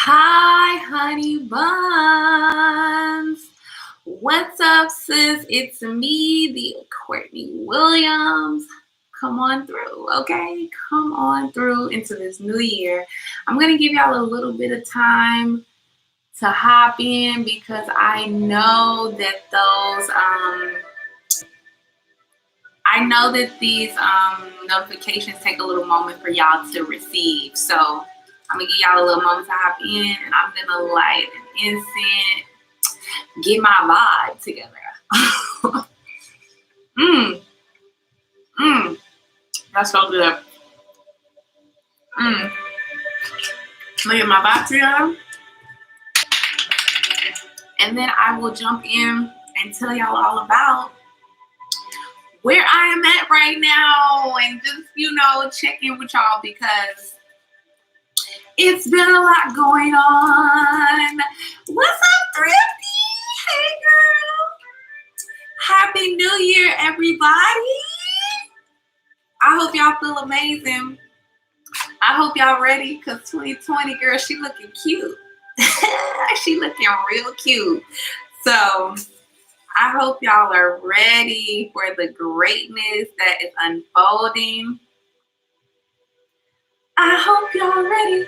Hi, honey buns. What's up, sis? It's me, the Courtney Williams. Come on through, okay? Come on through into this new year. I'm going to give y'all a little bit of time to hop in because I know that these notifications take a little moment for y'all to receive. So I'm gonna give y'all a little moment to hop in, and I'm gonna light an incense, get my vibe together. Mmm, mmm, that's so good. Mmm, look at my vibe together, and then I will jump in and tell y'all all about where I am at right now, and just check in with y'all because it's been a lot going on. What's up, Thrifty? Hey, girl. Happy New Year, everybody. I hope y'all feel amazing. I hope y'all ready because 2020, girl, she looking cute. She looking real cute. So I hope y'all are ready for the greatness that is unfolding. I hope y'all ready.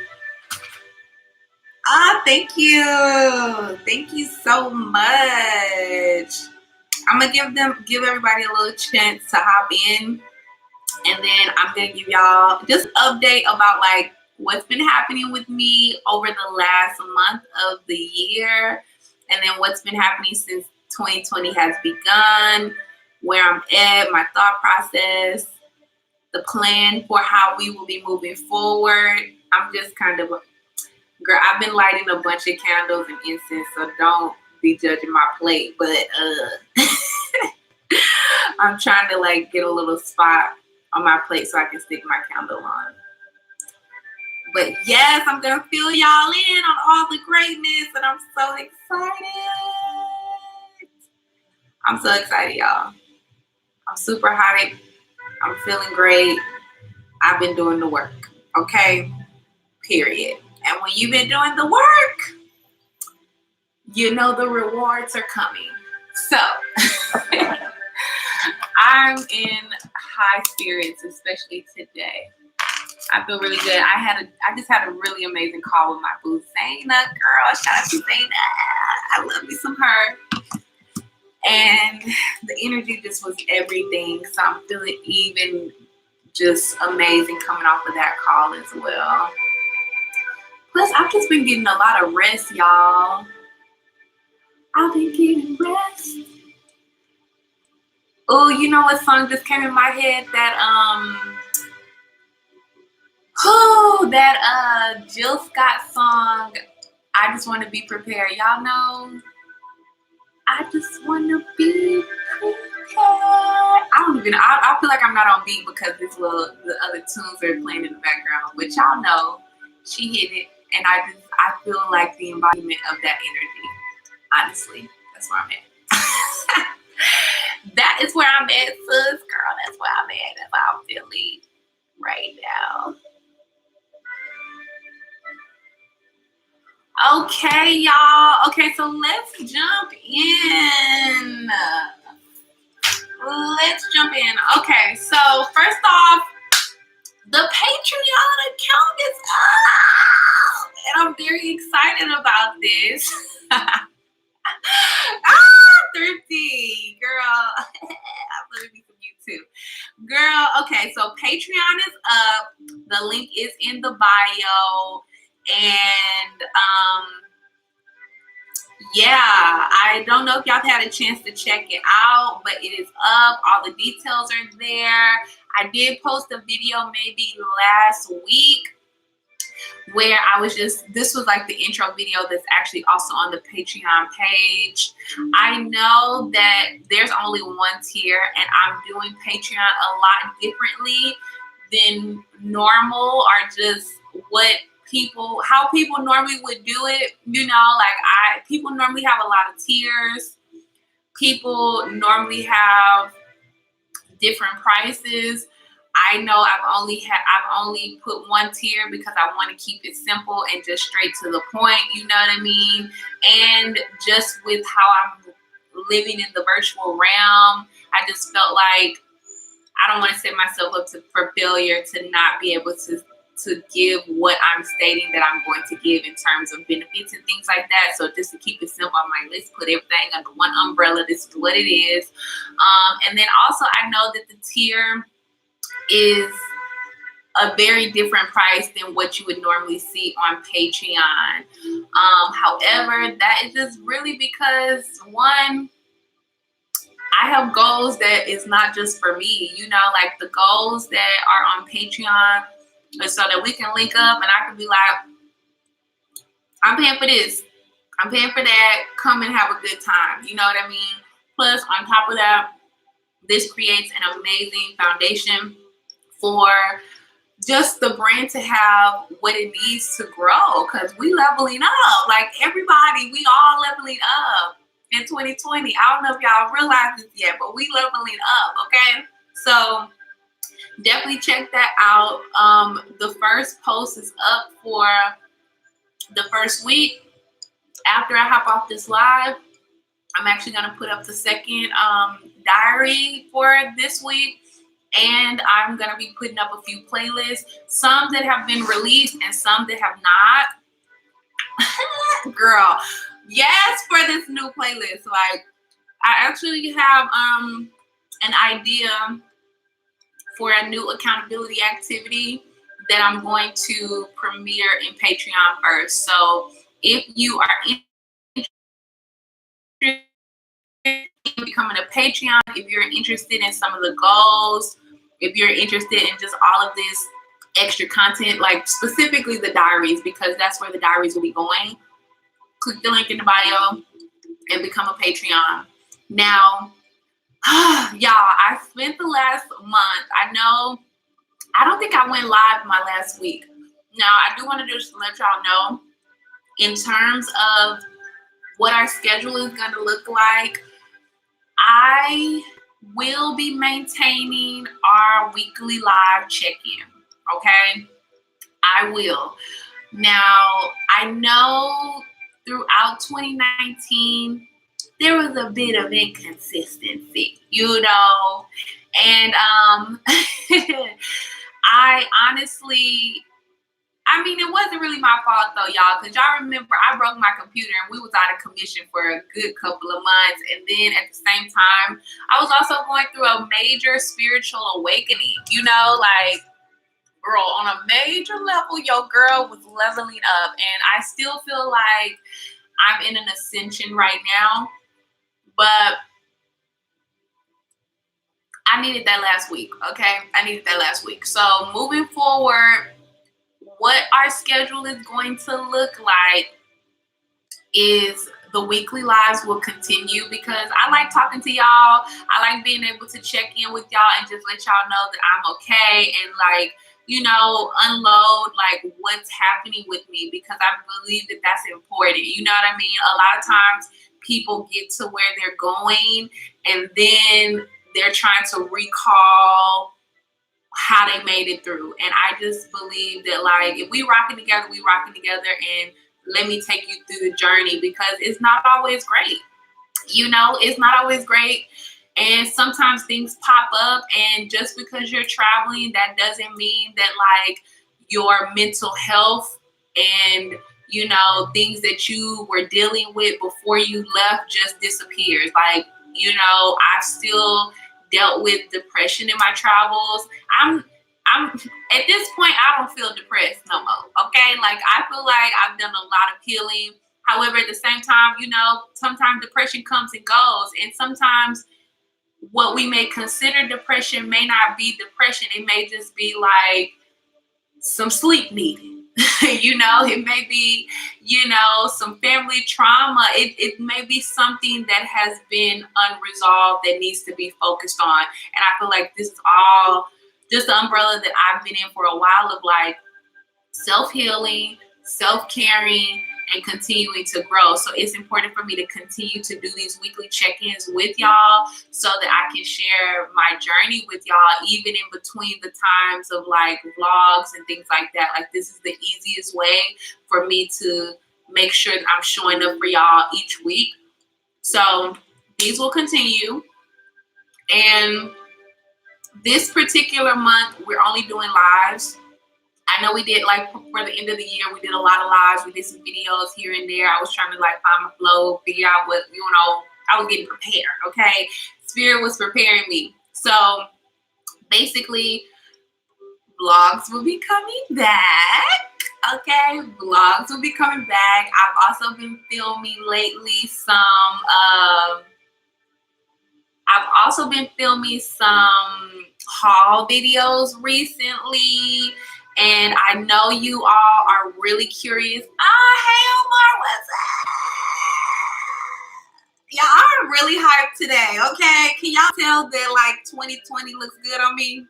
Thank you. Thank you so much. I'm gonna give everybody a little chance to hop in, and then I'm gonna give y'all just an update about like what's been happening with me over the last month of the year, and then what's been happening since 2020 has begun, where I'm at, my thought process, the plan for how we will be moving forward. I'm just kind of girl, I've been lighting a bunch of candles and incense, so don't be judging my plate. But I'm trying to like get a little spot on my plate so I can stick my candle on. But yes, I'm gonna fill y'all in on all the greatness, and I'm so excited. I'm so excited, y'all. I'm super hyped. I'm feeling great. I've been doing the work. Okay? Period. And when you've been doing the work, you know the rewards are coming. So I'm in high spirits, especially today. I feel really good. I just had a really amazing call with my boo Zaina, girl. Shout out to Zaina. I love me some her. And the energy just was everything. So I'm feeling even just amazing coming off of that call as well. Plus, I've just been getting a lot of rest, y'all. I've been getting rest. Oh, you know what song just came in my head? That Jill Scott song. I just want to be prepared. Y'all know. I just want to be prepared. I feel like I'm not on beat because the other tunes are playing in the background. But y'all know she hit it, and I feel like the embodiment of that energy. Honestly, that's where I'm at. That is where I'm at, sis, girl. That's where I'm at. That's how I'm feeling right now. Okay, y'all. Okay, so let's jump in. Okay, so first off, the Patreon account is up, and I'm very excited about this. Thrifty, girl. I'm gonna be from you too. Girl, okay, so Patreon is up. The link is in the bio. And yeah, I don't know if y'all had a chance to check it out, but it is up. All the details are there. I did post a video maybe last week where this was like the intro video that's actually also on the Patreon page. I know that there's only one tier, and I'm doing Patreon a lot differently than normal, or just how people normally would do it. People normally have a lot of tiers. People normally have different prices. I know I've only put one tier because I want to keep it simple and just straight to the point, you know what I mean? And just with how I'm living in the virtual realm, I just felt like I don't want to set myself up for failure to not be able to give what I'm stating that I'm going to give in terms of benefits and things like that. So just to keep it simple, I'm like, let's put everything under one umbrella. This is what it is. And then also I know that the tier is a very different price than what you would normally see on Patreon. However, that is just really because one, I have goals that is not just for me, you know, like the goals that are on Patreon is so that we can link up and I can be like, I'm paying for this, I'm paying for that, come and have a good time. You know what I mean? Plus, on top of that, this creates an amazing foundation for just the brand to have what it needs to grow, because we leveling up. Like everybody, we all leveling up in 2020. I don't know if y'all realize this yet, but we leveling up, okay? So definitely check that out. The first post is up for the first week. After I hop off this live, I'm actually gonna put up the second diary for this week. And I'm going to be putting up a few playlists, some that have been released and some that have not. Girl, yes, for this new playlist. Like, I actually have an idea for a new accountability activity that I'm going to premiere in Patreon first. So if you are interested in becoming a Patreon, if you're interested in some of the goals, if you're interested in just all of this extra content, like specifically the diaries, because that's where the diaries will be going, click the link in the bio and become a Patreon. Now, y'all, I spent the last month, I don't think I went live my last week. Now, I do want to just let y'all know, in terms of what our schedule is going to look like, I will be maintaining our weekly live check-in, okay? I will. Now, I know throughout 2019, there was a bit of inconsistency, you know? And I honestly, it wasn't really my fault though, y'all, because y'all remember I broke my computer and we was out of commission for a good couple of months. And then at the same time, I was also going through a major spiritual awakening, you know, like, girl, on a major level, your girl was leveling up. And I still feel like I'm in an ascension right now, but I needed that last week, okay? I needed that last week. So moving forward, what our schedule is going to look like is the weekly lives will continue, because I like talking to y'all. I like being able to check in with y'all and just let y'all know that I'm okay, and like, you know, unload like what's happening with me, because I believe that that's important. You know what I mean? A lot of times people get to where they're going and then they're trying to recall how they made it through. And I just believe that, like, if we rocking together, we rocking together, and let me take you through the journey, because it's not always great. You know, it's not always great. And sometimes things pop up, and just because you're traveling, that doesn't mean that like your mental health and, you know, things that you were dealing with before you left just disappears. Like, you know, I've still dealt with depression in my travels. I'm at this point, I don't feel depressed no more. Okay. Like, I feel like I've done a lot of healing. However, at the same time, you know, sometimes depression comes and goes. And sometimes what we may consider depression may not be depression. It may just be like some sleep needed. You know, it may be, you know, some family trauma. It may be something that has been unresolved that needs to be focused on. And I feel like this is all just the umbrella that I've been in for a while, of like self-healing, self-caring, and continuing to grow. So it's important for me to continue to do these weekly check-ins with y'all so that I can share my journey with y'all, even in between the times of like vlogs and things like that. Like, this is the easiest way for me to make sure that I'm showing up for y'all each week. So these will continue. And this particular month, we're only doing lives. I know we did, like, for the end of the year, we did a lot of lives. We did some videos here and there. I was trying to, like, find my flow, figure out what, I was getting prepared, okay? Spirit was preparing me. So basically, vlogs will be coming back, okay? Vlogs will be coming back. I've also been filming lately some haul videos recently, and I know you all are really curious. Oh, hey Omar, what's up? Y'all are really hyped today, okay? Can y'all tell that like 2020 looks good on me?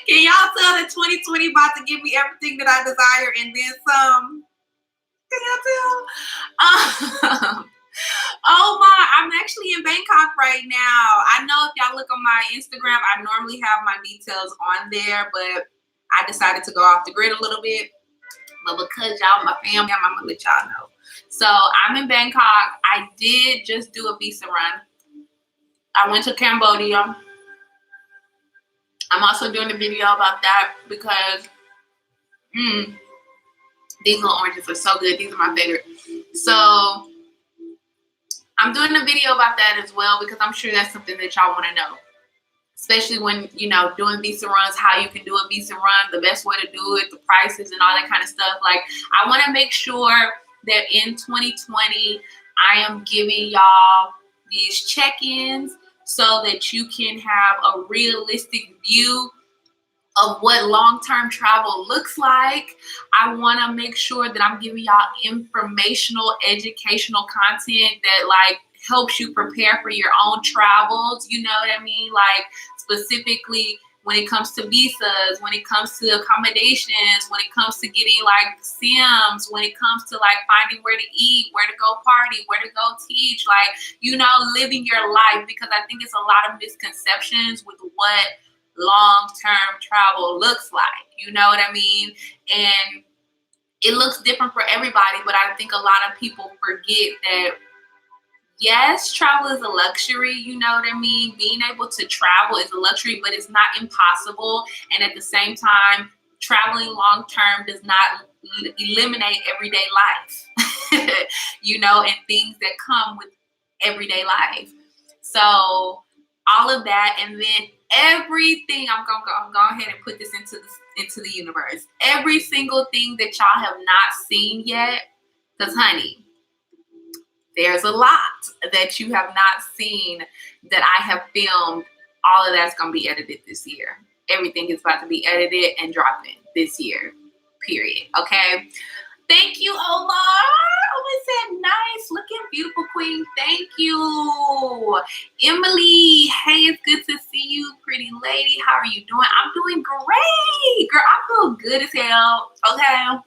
Can y'all tell that 2020 about to give me everything that I desire and then some? Can y'all tell? Oh my, I'm actually in Bangkok right now. I know if y'all look on my Instagram, I normally have my details on there, but I decided to go off the grid a little bit. But because y'all my family, I'm gonna let y'all know. So I'm in Bangkok. I did just do a visa run. I went to Cambodia. I'm also doing a video about that because these little oranges are so good. These are my favorite. So I'm doing a video about that as well because I'm sure that's something that y'all want to know. Especially when, doing visa runs, how you can do a visa run, the best way to do it, the prices and all that kind of stuff. Like, I want to make sure that in 2020, I am giving y'all these check-ins so that you can have a realistic view of what long-term travel looks like. I want to make sure that I'm giving y'all informational, educational content that like helps you prepare for your own travels. You know what I mean? Like, specifically when it comes to visas, when it comes to accommodations, when it comes to getting like Sims, when it comes to like finding where to eat, where to go party, where to go teach, like, living your life, because I think it's a lot of misconceptions with what long-term travel looks like. You know what I mean? And it looks different for everybody, but I think a lot of people forget that yes, travel is a luxury, you know what I mean? Being able to travel is a luxury, but it's not impossible. And at the same time, traveling long-term does not eliminate everyday life, and things that come with everyday life. So all of that, and then everything, I'm gonna go ahead and put this into the universe. Every single thing that y'all have not seen yet, because honey, there's a lot that you have not seen that I have filmed. All of that's going to be edited this year. Everything is about to be edited and dropping this year, period. Okay? Thank you, Omar. Oh, said nice looking, beautiful queen. Thank you. Emily, hey, it's good to see you, pretty lady. How are you doing? I'm doing great. Girl, I feel good as hell. Okay?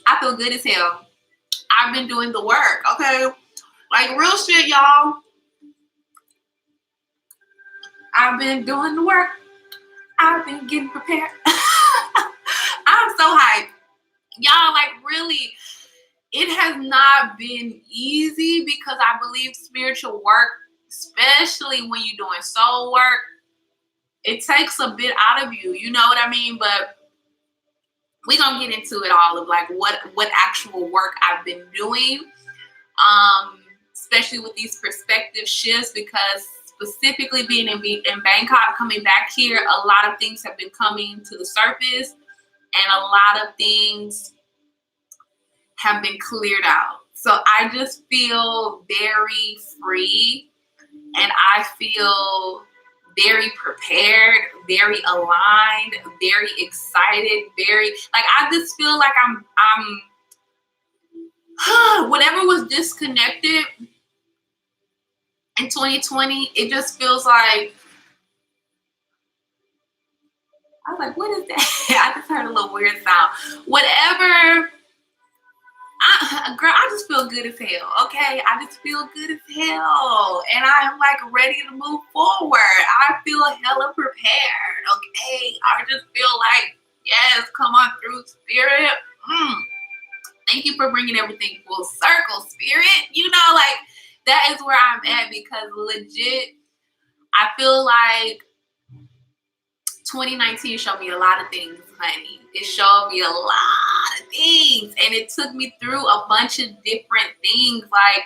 I feel good as hell. I've been doing the work, okay? Like, real shit, y'all. I've been doing the work. I've been getting prepared. I'm so hyped. Y'all, like, really, it has not been easy because I believe spiritual work, especially when you're doing soul work, it takes a bit out of you. You know what I mean? But we're going to get into it all of, like, what actual work I've been doing. Especially with these perspective shifts, because specifically being in Bangkok, coming back here, a lot of things have been coming to the surface and a lot of things have been cleared out. So I just feel very free and I feel very prepared, very aligned, very excited, I just feel like I'm whatever was disconnected in 2020, it just feels like I was like, what is that? I just heard a little weird sound. Whatever. Girl, I just feel good as hell, okay? I just feel good as hell. And I'm like ready to move forward. I feel hella prepared, okay? I just feel like, yes, come on through, Spirit. Thank you for bringing everything full circle, Spirit. You know, like, that is where I'm at, because legit, I feel like 2019 showed me a lot of things, honey. It showed me a lot of things, and it took me through a bunch of different things. Like,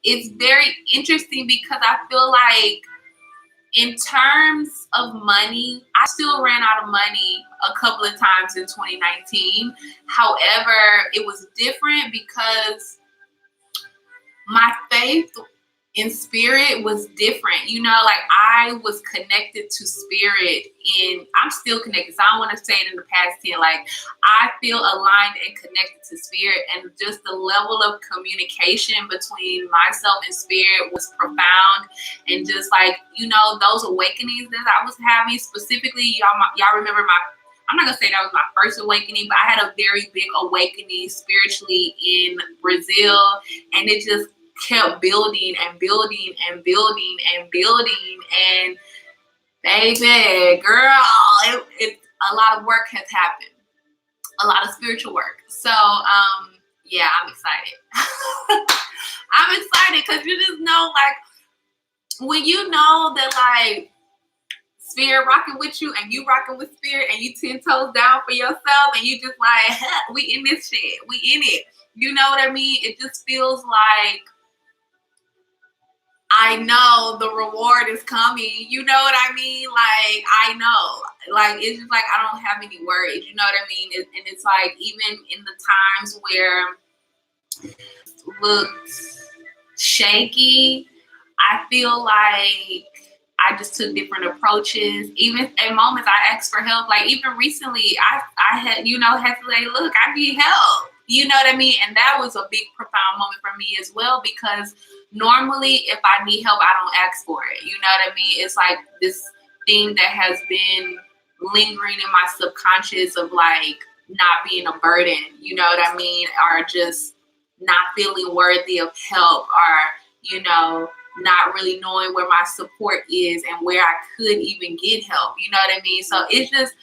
it's very interesting because I feel like in terms of money, I still ran out of money a couple of times in 2019. However, it was different because my faith in spirit was different. You know, like, I was connected to spirit, and I'm still connected. So I don't want to say it in the past tense. Like, I feel aligned and connected to spirit, and just the level of communication between myself and spirit was profound. And just like, you know, those awakenings that I was having, specifically, y'all remember I'm not gonna say that was my first awakening, but I had a very big awakening spiritually in Brazil, and it just kept building and building and building and building. And baby, girl, it a lot of work has happened, a lot of spiritual work. So yeah, I'm excited. I'm excited because you just know, like, when you know that, like, spirit rocking with you, and you rocking with spirit, and you 10 toes down for yourself, and you just like, we in this shit, we in it. You know what I mean? It just feels like, I know the reward is coming. You know what I mean? Like, I know. Like, it's just like, I don't have any worries. You know what I mean? And it's like, even in the times where it looked shaky, I feel like I just took different approaches. Even at moments I asked for help. Like, even recently, I had, you know, had to say, look, I need help. You know what I mean? And that was a big, profound moment for me as well, because normally if I need help, I don't ask for it. You know what I mean? It's like this thing that has been lingering in my subconscious of, like, not being a burden, you know what I mean? Or just not feeling worthy of help, or, you know, not really knowing where my support is and where I could even get help. You know what I mean? So it's just,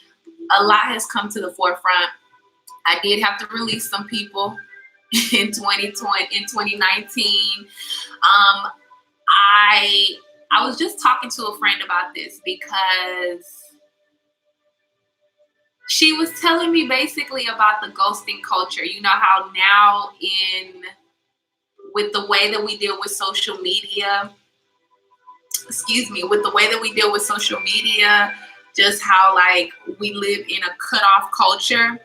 a lot has come to the forefront. I did have to release some people in 2019. I was just talking to a friend about this, because she was telling me basically about the ghosting culture. You know how now, with the way that we deal with social media, just how, like, we live in a cutoff culture.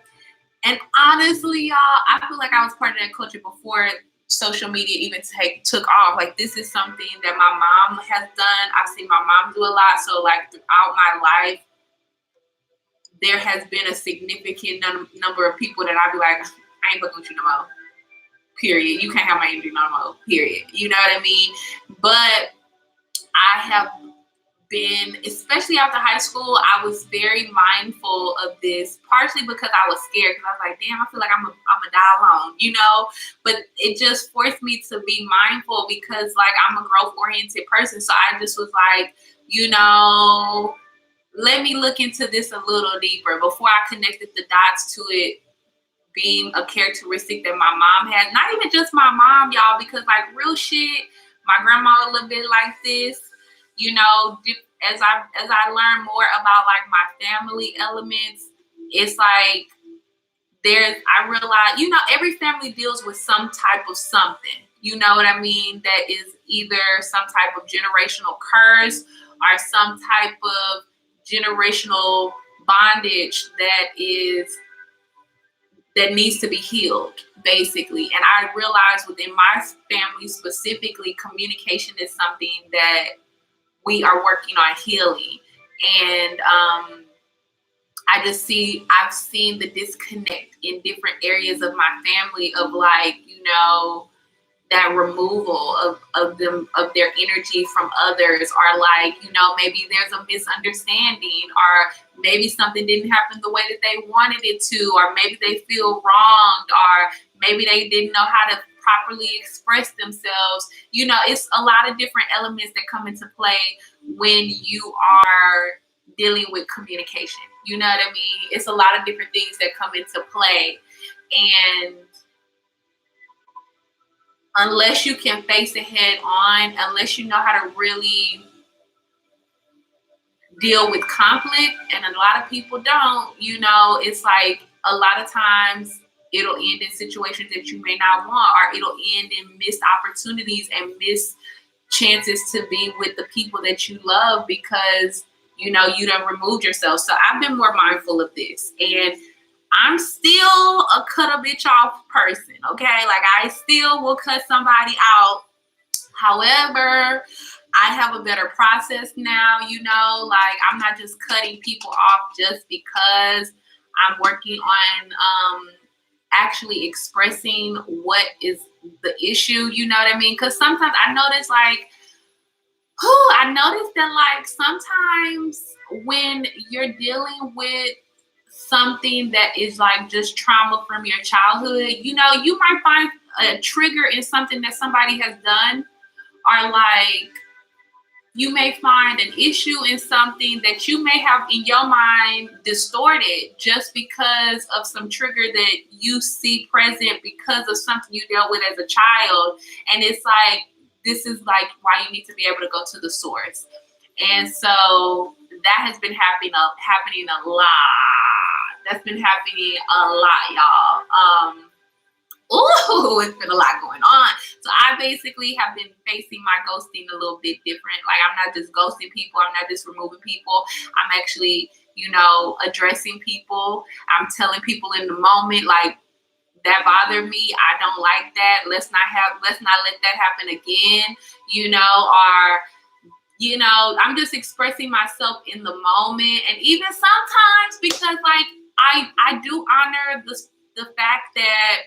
And honestly, y'all, I feel like I was part of that culture before social media even took off. Like, this is something that my mom has done. I've seen my mom do a lot. So, like, throughout my life, there has been a significant number of people that I'd be like, I ain't fucking with you no more. Period. You can't have my energy no more. Period. You know what I mean? But I have been, especially after high school, I was very mindful of this, partially because I was scared, because I was like, damn, I feel like I'm a die alone, you know? But it just forced me to be mindful, because, like, I'm a growth-oriented person. So I just was like, you know, let me look into this a little deeper before I connected the dots to it being a characteristic that my mom had. Not even just my mom, y'all, because, like, real shit, my grandma a little bit like this. You know, as I learn more about, like, my family elements, it's like I realize, you know, every family deals with some type of something. You know what I mean? That is either some type of generational curse or some type of generational bondage that needs to be healed, basically. And I realized within my family specifically, communication is something that we are working on healing. And I've seen the disconnect in different areas of my family of, like, you know, that removal of them, of their energy from others, or like, you know, maybe there's a misunderstanding, or maybe something didn't happen the way that they wanted it to, or maybe they feel wronged, or maybe they didn't know how to properly express themselves. You know, it's a lot of different elements that come into play when you are dealing with communication. You know what I mean? It's a lot of different things that come into play. And unless you can face it head on, unless you know how to really deal with conflict, and a lot of people don't, you know, it's like a lot of times it'll end in situations that you may not want, or it'll end in missed opportunities and missed chances to be with the people that you love because, you know, you done removed yourself. So I've been more mindful of this, and I'm still a cut a bitch off person, okay? Like, I still will cut somebody out. However, I have a better process now, you know, like I'm not just cutting people off just because. I'm working on actually expressing what is the issue, you know what I mean? Because sometimes I notice like, that like sometimes when you're dealing with something that is like just trauma from your childhood, you know, you might find a trigger in something that somebody has done, or like you may find an issue in something that you may have in your mind distorted just because of some trigger that you see present because of something you dealt with as a child. And it's like, this is like why you need to be able to go to the source. And so that has been happening a lot. That's been happening a lot, y'all. It's been a lot going on. So I basically have been facing my ghosting a little bit different. Like, I'm not just ghosting people. I'm not just removing people. I'm actually, you know, addressing people. I'm telling people in the moment, like, that bothered me. I don't like that. Let's not let that happen again, you know, or, you know, I'm just expressing myself in the moment. And even sometimes, because like I do honor the fact that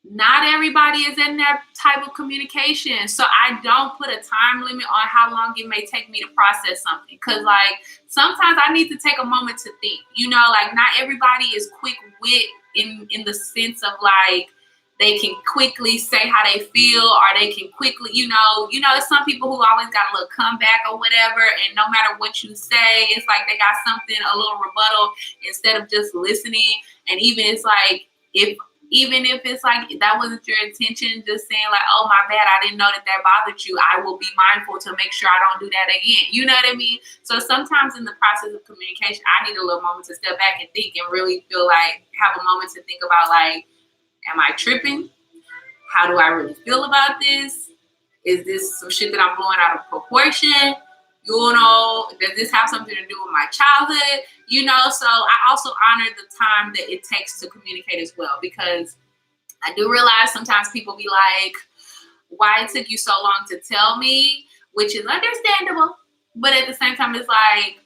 not everybody is in that type of communication. So I don't put a time limit on how long it may take me to process something. Cause like sometimes I need to take a moment to think, you know, like not everybody is quick wit in the sense of like they can quickly say how they feel, or they can quickly, you know, some people who always got a little comeback or whatever. And no matter what you say, it's like they got something, a little rebuttal instead of just listening. And even it's like, even if it's like that wasn't your intention, just saying like, oh, my bad, I didn't know that bothered you. I will be mindful to make sure I don't do that again. You know what I mean? So sometimes in the process of communication, I need a little moment to step back and think and really feel like, have a moment to think about like, am I tripping? How do I really feel about this? Is this some shit that I'm blowing out of proportion? You know, does this have something to do with my childhood? You know, so I also honor the time that it takes to communicate as well, because I do realize sometimes people be like, why it took you so long to tell me, which is understandable. But at the same time, it's like,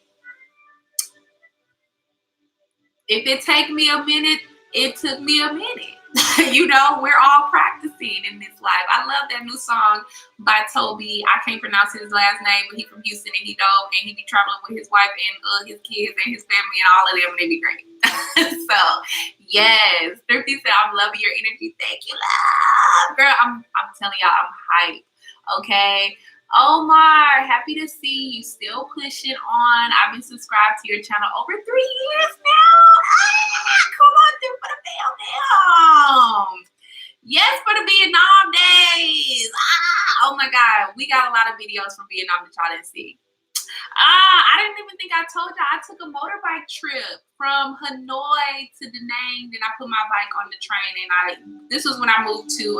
if it take me a minute, it took me a minute. You know, we're all practicing in this life. I love that new song by Toby. I can't pronounce his last name, but he's from Houston and he dope, and he be traveling with his wife and his kids and his family and all of them, and they be great. So yes, Thrifty said, I'm loving your energy. Thank you, love. Girl, I'm telling y'all, I'm hyped. Okay. Omar, happy to see you still pushing on. I've been subscribed to your channel over 3 years now. Come on through for the Vietnam. Yes, for the Vietnam days. Oh my God. We got a lot of videos from Vietnam that y'all didn't see. I didn't even think I told y'all I took a motorbike trip from Hanoi to Da Nang. Then I put my bike on the train, and this was when I moved to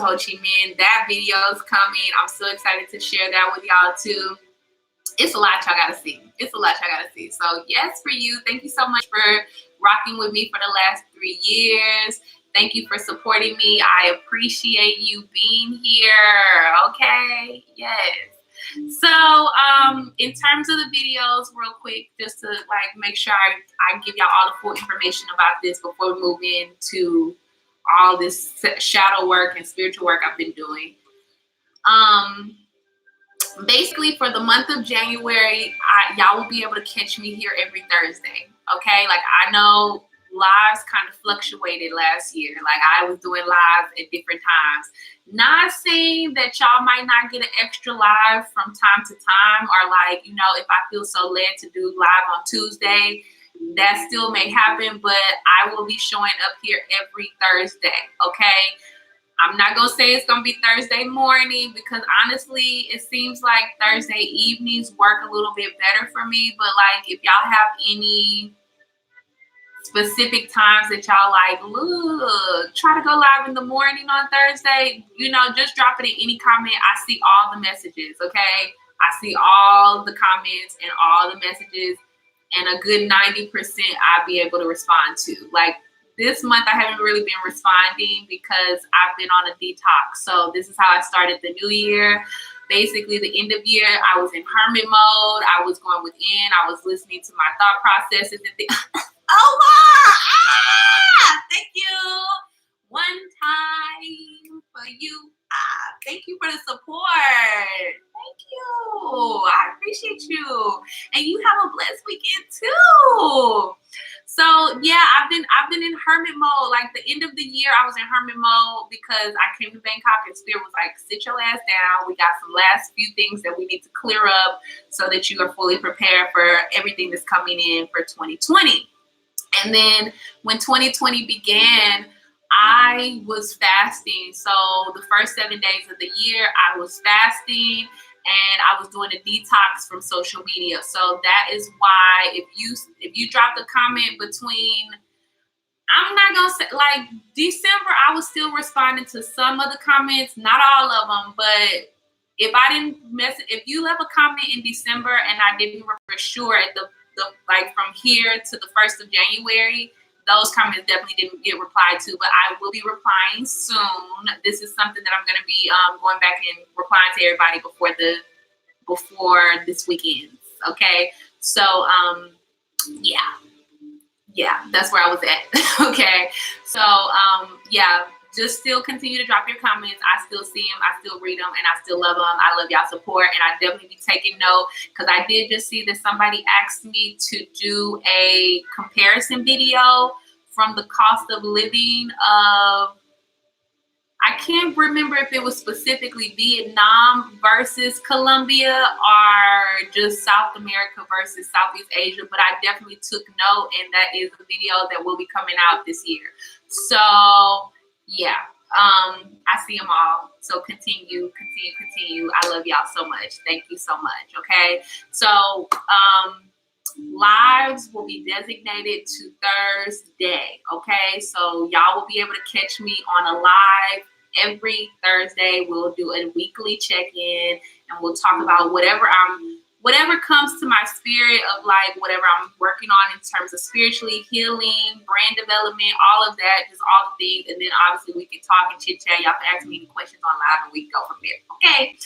Ho Chi Minh. That video is coming. I'm so excited to share that with y'all too. It's a lot y'all gotta see. So yes, for you. Thank you so much for rocking with me for the last 3 years. Thank you for supporting me. I appreciate you being here. Okay. Yes. So in terms of the videos, real quick, just to like make sure I give y'all all the full information about this before we move into all this shadow work and spiritual work I've been doing. Basically for the month of January, y'all will be able to catch me here every Thursday. Okay, like I know lives kind of fluctuated last year. Like I was doing lives at different times. Not saying that y'all might not get an extra live from time to time, or like, you know, if I feel so led to do live on Tuesday, that still may happen, but I will be showing up here every Thursday. Okay. I'm not going to say it's going to be Thursday morning, because honestly, it seems like Thursday evenings work a little bit better for me. But like, if y'all have any specific times that y'all like, look, try to go live in the morning on Thursday, you know, just drop it in any comment. I see all the messages, okay? I see all the comments and all the messages, and a good 90% I'll be able to respond to. Like, this month I haven't really been responding because I've been on a detox. So this is how I started the new year. Basically, the end of year, I was in hermit mode. I was going within. I was listening to my thought processes and things. Oh, wow. Thank you. One time for you. Thank you for the support. Thank you. I appreciate you. And you have a blessed weekend too. So yeah, I've been in hermit mode. Like the end of the year, I was in hermit mode because I came to Bangkok and Spirit was like, sit your ass down. We got some last few things that we need to clear up so that you are fully prepared for everything that's coming in for 2020. And then when 2020 began, I was fasting. So the first 7 days of the year, I was fasting. And I was doing a detox from social media. So that is why if you dropped a comment between, I'm not gonna say like December, I was still responding to some of the comments, not all of them. But if I didn't if you left a comment in December and I didn't for sure at the like from here to the 1st of January, those comments definitely didn't get replied to, but I will be replying soon. This is something that I'm going to be going back and replying to everybody before this weekend. Okay, so yeah, that's where I was at. Okay, so yeah, just still continue to drop your comments. I still see them, I still read them, and I still love them. I love y'all support, and I definitely be taking note, because I did just see that somebody asked me to do a comparison video from the cost of living of, I can't remember if it was specifically Vietnam versus Colombia or just South America versus Southeast Asia, but I definitely took note, and that is a video that will be coming out this year. So yeah, I see them all. So continue. I love y'all so much. Thank you so much. Okay, so lives will be designated to Thursday. Okay, so y'all will be able to catch me on a live every Thursday. We'll do a weekly check-in, and we'll talk about whatever comes to my spirit of like whatever I'm working on in terms of spiritually healing, brand development, all of that, just all the things. And then obviously we can talk and chit chat. Y'all can ask me any questions on live and we can go from there. Okay.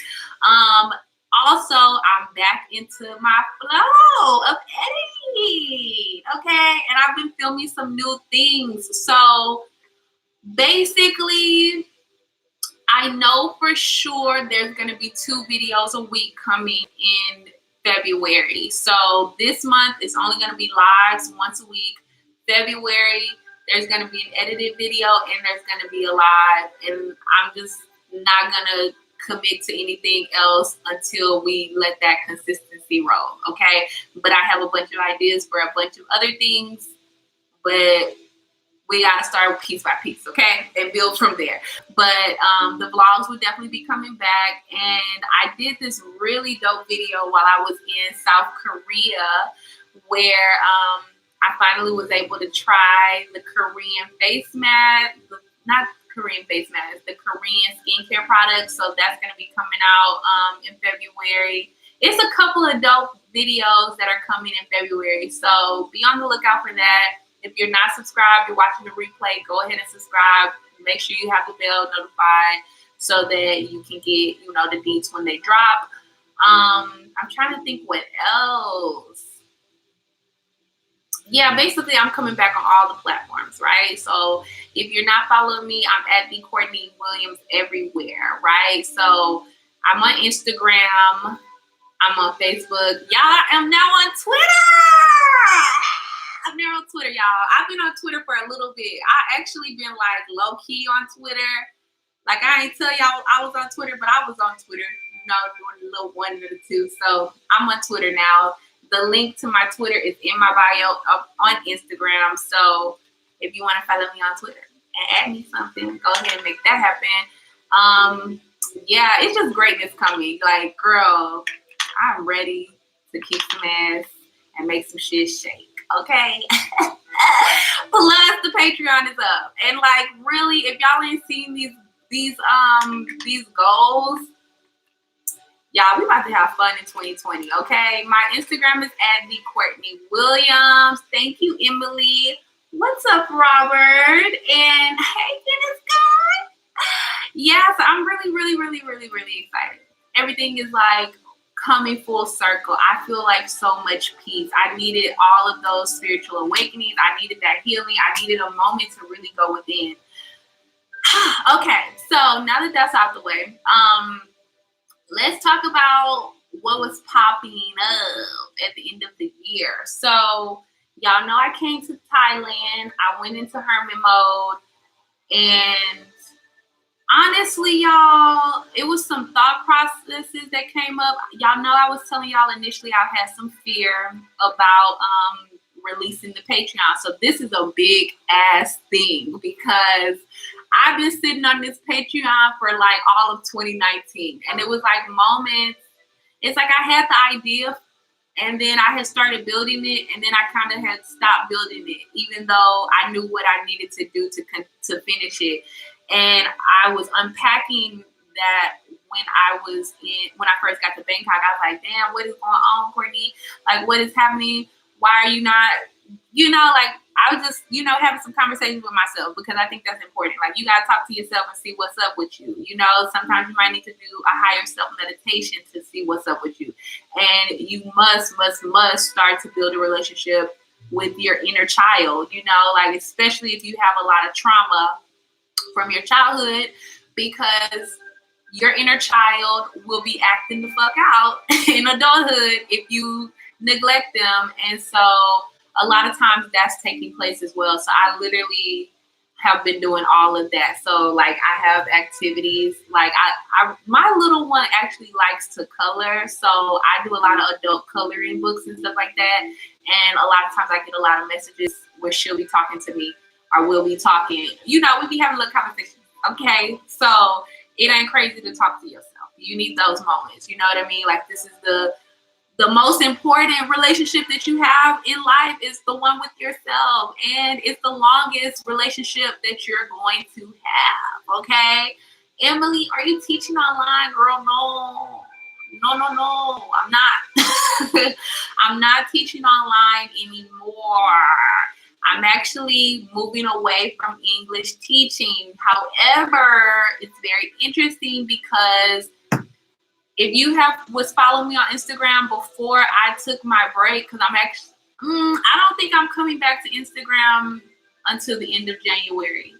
Also, I'm back into my flow of editing. Okay. And I've been filming some new things. So basically, I know for sure there's going to be 2 videos a week coming in February. So this month is only going to be lives once a week. February, there's going to be an edited video and there's going to be a live. And I'm just not going to commit to anything else until we let that consistency roll. Okay. But I have a bunch of ideas for a bunch of other things, but we got to start piece by piece, okay, and build from there. But the vlogs will definitely be coming back. And I did this really dope video while I was in South Korea where I finally was able to try the Korean face mask, not Korean face mask, the Korean skincare products. So that's going to be coming out in February. It's a couple of dope videos that are coming in February. So be on the lookout for that. If you're not subscribed, you're watching the replay, go ahead and subscribe. Make sure you have the bell notified so that you can get, the deets when they drop. I'm trying to think what else. yeah, basically I'm coming back on all the platforms, right? So if you're not following me, I'm at the Courtney Williams everywhere, right? So I'm on Instagram, I'm on Facebook. Y'all, I'm now on Twitter. I'm now on Twitter, y'all. I've been on Twitter for a little bit. I actually been like low key on Twitter. Like I ain't tell y'all I was on Twitter, but I was on Twitter, doing a little 1 or 2. So I'm on Twitter now. The link to my Twitter is in my bio on Instagram. So if you want to follow me on Twitter and add me something, go ahead and make that happen. Yeah, it's just greatness coming. Like, girl, I'm ready to kick some ass and make some shit shake. Okay. Plus the Patreon is up. And like really, if y'all ain't seen these goals, y'all, we about to have fun in 2020, okay? My Instagram is at the Courtney Williams. Thank you, Emily. What's up, Robert? And hey, Dennis guy. Yeah, so I'm really, really, really, really, really excited. Everything is like coming full circle. I feel like so much peace. I needed all of those spiritual awakenings. I needed that healing. I needed a moment to really go within. Okay, so now that that's out the way, let's talk about what was popping up at the end of the year. So y'all know I came to Thailand. I went into hermit mode, and honestly, y'all, it was some thought processes that came up. Y'all know I was telling y'all initially I had some fear about releasing the Patreon. So this is a big ass thing because I've been sitting on this Patreon for like all of 2019. And it was like moments. It's like I had the idea and then I had started building it, and then I kind of had stopped building it, even though I knew what I needed to do to finish it. And I was unpacking that when I first got to Bangkok. I was like, damn, what is going on, Courtney? Like, what is happening? Why are you not, like, I was just, having some conversations with myself, because I think that's important. Like, you got to talk to yourself and see what's up with you. Sometimes you might need to do a higher self meditation to see what's up with you. And you must start to build a relationship with your inner child, like, especially if you have a lot of trauma from your childhood, because your inner child will be acting the fuck out in adulthood if you neglect them. And so a lot of times that's taking place as well. So I literally have been doing all of that. So like I have activities, like my little one actually likes to color. So I do a lot of adult coloring books and stuff like that. And a lot of times I get a lot of messages where she'll be talking to me, or we'll be talking, we be having a little conversation. Okay. So it ain't crazy to talk to yourself. You need those moments. You know what I mean? Like, this is the most important relationship that you have in life is the one with yourself. And it's the longest relationship that you're going to have. Okay. Emily, are you teaching online? Girl, no. I'm not. I'm not teaching online anymore. I'm actually moving away from English teaching. However, it's very interesting because if you was following me on Instagram before I took my break, because I'm actually, I don't think I'm coming back to Instagram until the end of January,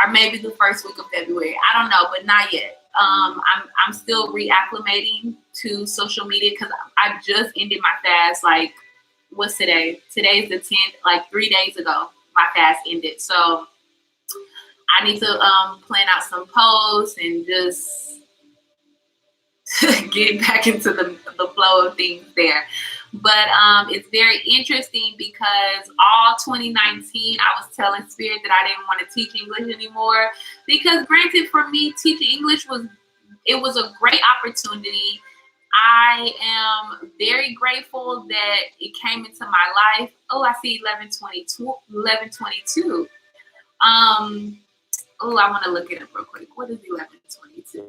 or maybe the first week of February. I don't know, but not yet. I'm still reacclimating to social media because I just ended my fast. Like, what's today? Today's the 10th. Like 3 days ago, my fast ended. So I need to plan out some posts and just get back into the flow of things there. But it's very interesting because all 2019 I was telling Spirit that I didn't want to teach English anymore, because granted, for me, teaching English was a great opportunity. I am very grateful that it came into my life. Oh, I see 1122. Oh, I want to look it up real quick. What is 1122?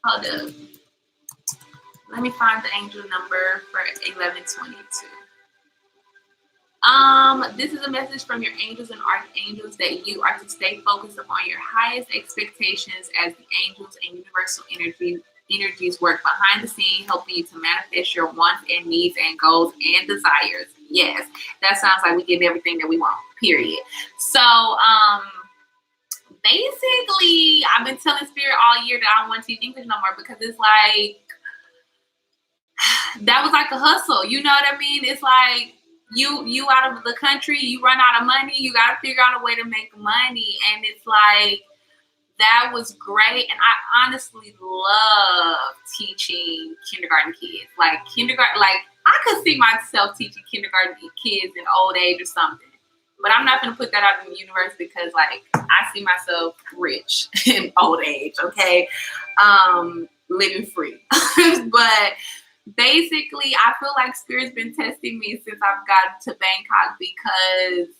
Hold up. Let me find the angel number for 1122. This is a message from your angels and archangels that you are to stay focused upon your highest expectations, as the angels and universal energy energies work behind the scene, helping you to manifest your wants and needs and goals and desires. Yes, that sounds like we getting everything that we want, period. So, basically, I've been telling Spirit all year that I don't want to teach English no more because it's like, that was like a hustle. You know what I mean? It's like, you out of the country, you run out of money, you got to figure out a way to make money. And it's like, that was great. And I honestly love teaching kindergarten kids. Like I could see myself teaching kindergarten kids in old age or something. But I'm not going to put that out in the universe because, like, I see myself rich in old age, okay? Living free. But basically, I feel like Spirit's been testing me since I've gotten to Bangkok because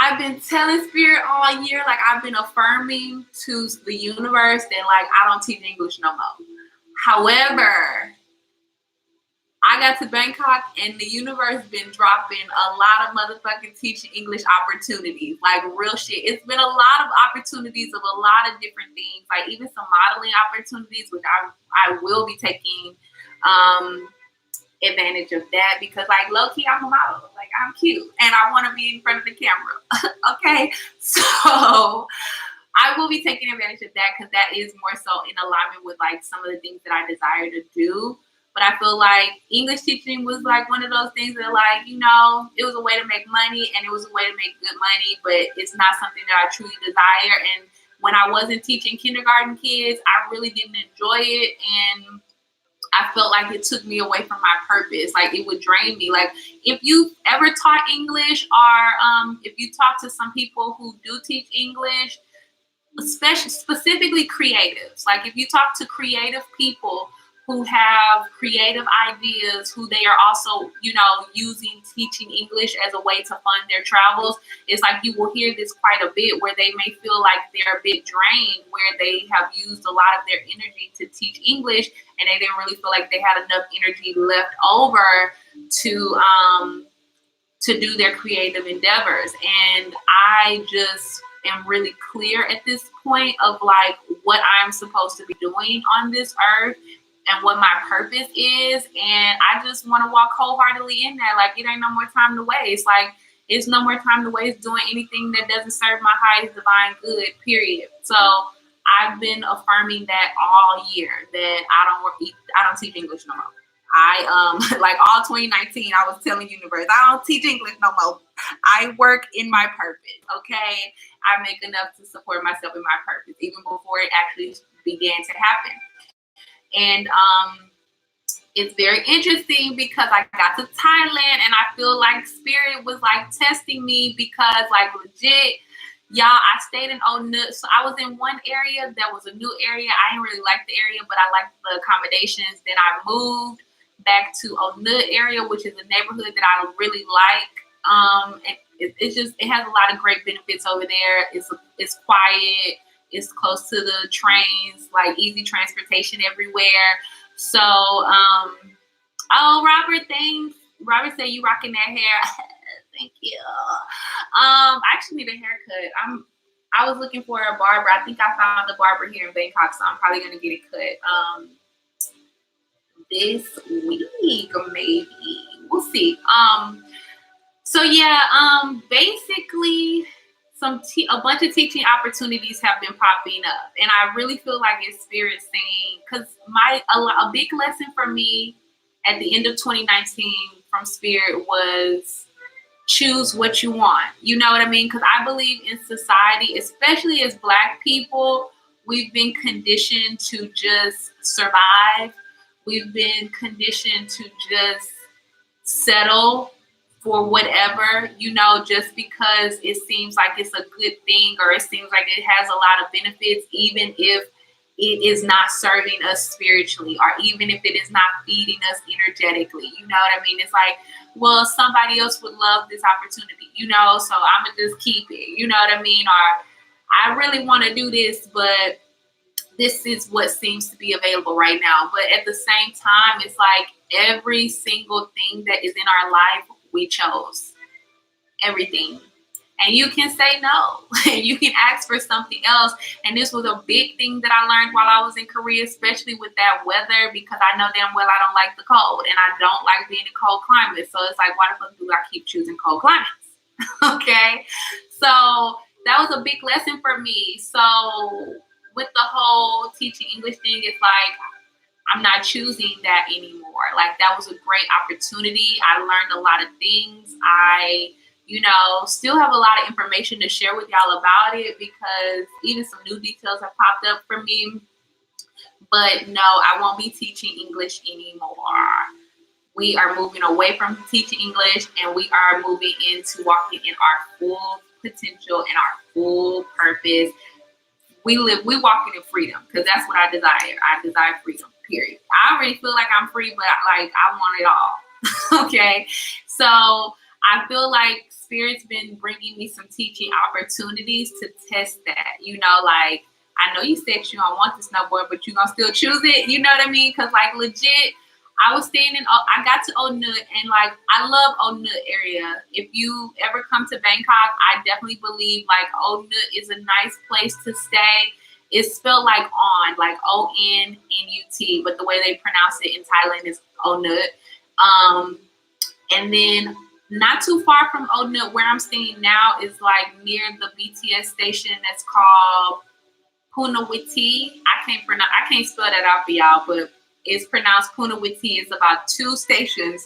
I've been telling Spirit all year, like, I've been affirming to the universe that, like, I don't teach English no more. However, I got to Bangkok and the universe been dropping a lot of motherfucking teaching English opportunities, like real shit. It's been a lot of opportunities of a lot of different things, like even some modeling opportunities, which I will be taking advantage of that because, like, low key, I'm a model. Like, I'm cute and I want to be in front of the camera. Okay, so I will be taking advantage of that because that is more so in alignment with, like, some of the things that I desire to do. But I feel like English teaching was like one of those things that, like, you know, it was a way to make money and it was a way to make good money, but it's not something that I truly desire. And when I wasn't teaching kindergarten kids, I really didn't enjoy it. And I felt like it took me away from my purpose. Like, it would drain me. Like, if you ever taught English or if you talk to some people who do teach English, specifically creatives, like if you talk to creative people who have creative ideas, who they are also, you know, using teaching English as a way to fund their travels, it's like you will hear this quite a bit where they may feel like they're a bit drained, where they have used a lot of their energy to teach English and they didn't really feel like they had enough energy left over to do their creative endeavors. And I just am really clear at this point of, like, what I'm supposed to be doing on this earth and what my purpose is. And I just want to walk wholeheartedly in that. Like, it ain't no more time to waste. Like, it's no more time to waste doing anything that doesn't serve my highest divine good, period. So I've been affirming that all year, that I don't teach English no more. Like all 2019, I was telling universe, I don't teach English no more. I work in my purpose, okay? I make enough to support myself in my purpose, even before it actually began to happen. And it's very interesting because I got to Thailand and I feel like Spirit was, like, testing me because, like, legit, y'all, I stayed in Old Nook. So I was in one area that was a new area. I didn't really like the area, but I liked the accommodations. Then I moved back to Old Nook area, which is a neighborhood that I really like. It's just, it has a lot of great benefits over there. It's quiet. It's close to the trains, like easy transportation everywhere. So, Robert, thanks. Robert said you rocking that hair. Thank you. I actually need a haircut. I was looking for a barber. I think I found a barber here in Bangkok, so I'm probably gonna get it cut this week or maybe. We'll see. So yeah, basically a bunch of teaching opportunities have been popping up, and I really feel like it's Spirit saying, because a big lesson for me at the end of 2019 from Spirit was choose what you want. You know what I mean? Because I believe in society, especially as Black people, we've been conditioned to just survive. We've been conditioned to just settle for whatever, you know, just because it seems like it's a good thing or it seems like it has a lot of benefits, even if it is not serving us spiritually or even if it is not feeding us energetically. You know what I mean? It's like, well, somebody else would love this opportunity, you know, so I'm going to just keep it. You know what I mean? Or I really want to do this, but this is what seems to be available right now. But at the same time, it's like every single thing that is in our life, we chose. Everything. And you can say no. You can ask for something else. And this was a big thing that I learned while I was in Korea, especially with that weather, because I know damn well I don't like the cold and I don't like being in cold climates. So it's like, why the fuck do I keep choosing cold climates? Okay. So that was a big lesson for me. So with the whole teaching English thing, it's like, I'm not choosing that anymore. Like, that was a great opportunity. I learned a lot of things. I, still have a lot of information to share with y'all about it, because even some new details have popped up for me. But no, I won't be teaching English anymore. We are moving away from teaching English, and we are moving into walking in our full potential and our full purpose. We walking in freedom, because that's what I desire. I desire freedom, period. I already feel like I'm free, but I want it all. Okay. So I feel like Spirit's been bringing me some teaching opportunities to test that. Like, I know you said you don't want the snowboard, but you're going to still choose it. You know what I mean? Because, like, legit, I was staying I got to Onut, and, like, I love Onut area. If you ever come to Bangkok, I definitely believe, like, Onut is a nice place to stay. It's spelled like like Onnut, but the way they pronounce it in Thailand is Onut. And then not too far from Onut, where I'm staying now, is like near the BTS station that's called Punawiti. I can't spell that out for y'all, but it's pronounced Punawiti. It's about 2 stations.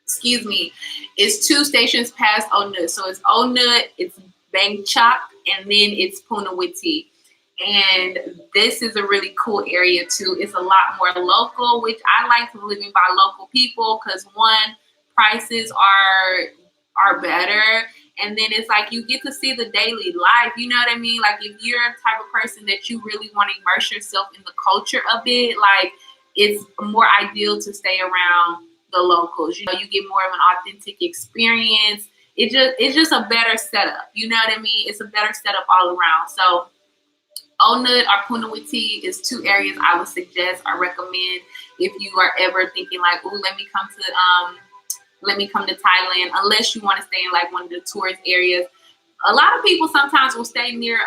Excuse me. It's 2 stations past Onut. So it's Onut, it's Bangkok, and then it's Punawiti. And this is a really cool area too. It's a lot more local, which I like living by local people, because one, prices are better, and then it's like you get to see the daily life. You know what I mean? Like, if you're a type of person that you really want to immerse yourself in the culture of it, like, it's more ideal to stay around the locals. You get more of an authentic experience. It's just a better setup. You know what I mean? It's a better setup all around. So Onut or Punawiti is 2 areas I would suggest or recommend if you are ever thinking like, ooh, let me come to Thailand, unless you want to stay in like one of the tourist areas. A lot of people sometimes will stay near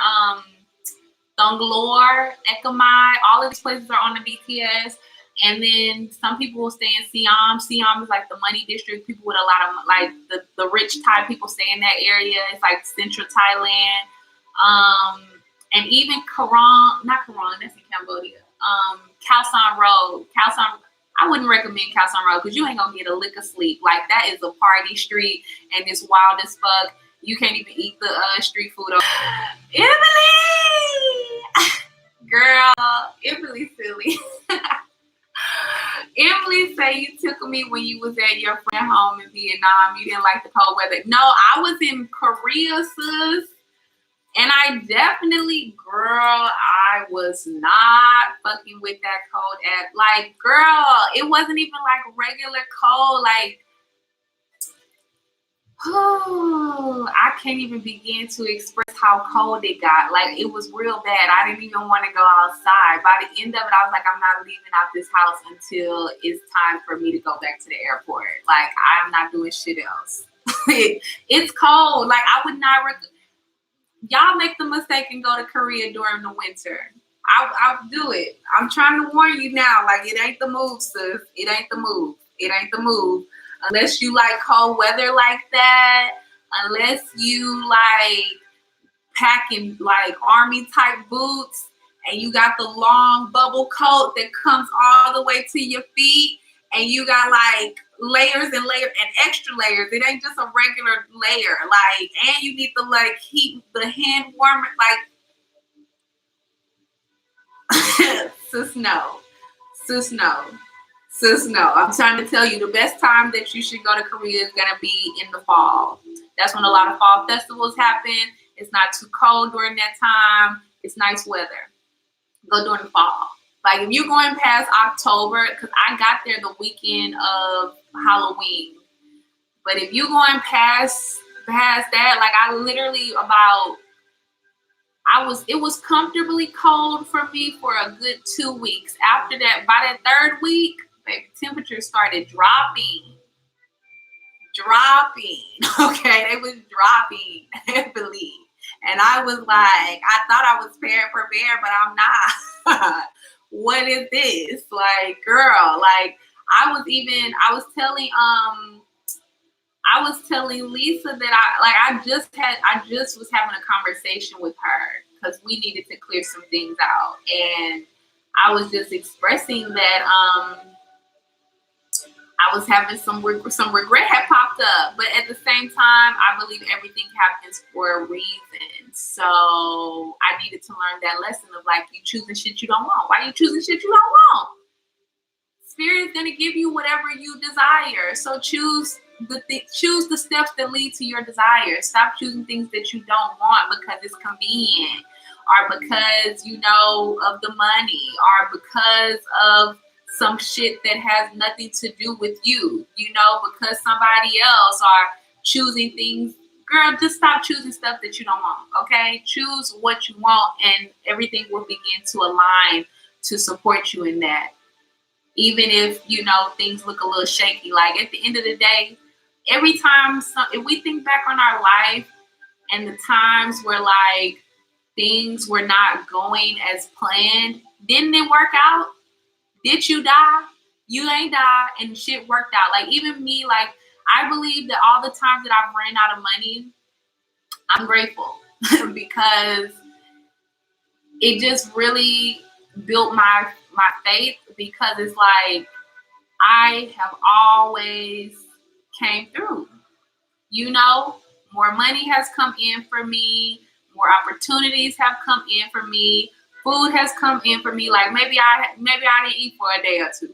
Thonglor, Ekamai. All of these places are on the BTS. And then some people will stay in Siam. Siam is like the money district. People with a lot of, like, the rich Thai people stay in that area. It's like central Thailand. And even not Karang, that's in Cambodia. Khao San Road. I wouldn't recommend Khao San Road, because you ain't gonna get a lick of sleep. Like, that is a party street, and it's wild as fuck. You can't even eat the street food. Emily! Girl, Emily's silly. Emily say you took me when you was at your friend home in Vietnam. You didn't like the cold weather. No, I was in Korea, sis. And I definitely, girl, I was not fucking with that cold ass. Like, girl, it wasn't even like regular cold. Like, I can't even begin to express how cold it got. Like, it was real bad. I didn't even want to go outside. By the end of it, I was like, I'm not leaving out this house until it's time for me to go back to the airport. Like, I'm not doing shit else. It's cold. Like, I would not y'all make the mistake and go to Korea during the winter. I'll do it. I'm trying to warn you now. Like, it ain't the move, sis. It ain't the move. It ain't the move. Unless you like cold weather like that. Unless you like packing like army type boots, and you got the long bubble coat that comes all the way to your feet, and you got like layers and layers and extra layers. It ain't just a regular layer. Like, and you need to like heat the hand warmer. Like, sis, no. I'm trying to tell you, the best time that you should go to Korea is gonna be in the fall. That's when a lot of fall festivals happen. It's not too cold during that time. It's nice weather. Go during the fall. Like, if you're going past October, because I got there the weekend of Halloween. But if you're going past that, like, I literally it was comfortably cold for me for a good 2 weeks. After that, by that 3rd week, baby, temperatures started dropping. dropping. Okay, they was dropping heavily. And I was like, I thought I was prepared, but I'm not. What is this? Like, girl, like I was telling Lisa that I just was having a conversation with her because we needed to clear some things out. And I was just expressing that I was having some regret had popped up, but at the same time, I believe everything happens for a reason. So I needed to learn that lesson of like, you choosing shit you don't want. Why are you choosing shit you don't want? Spirit is gonna give you whatever you desire. So choose the steps that lead to your desire. Stop choosing things that you don't want because it's convenient, or because you know of the money, or because of some shit that has nothing to do with you, because somebody else are choosing things. Girl, just stop choosing stuff that you don't want, okay? Choose what you want, and everything will begin to align to support you in that. Even if, things look a little shaky. Like, at the end of the day, every time, if we think back on our life and the times where, like, things were not going as planned, didn't it work out? Did you die? You ain't die, and shit worked out. Like, even me, like, I believe that all the times that I've ran out of money, I'm grateful because it just really built my faith, because it's like I have always came through. More money has come in for me, more opportunities have come in for me, food has come in for me. Like, maybe I didn't eat for a day or two.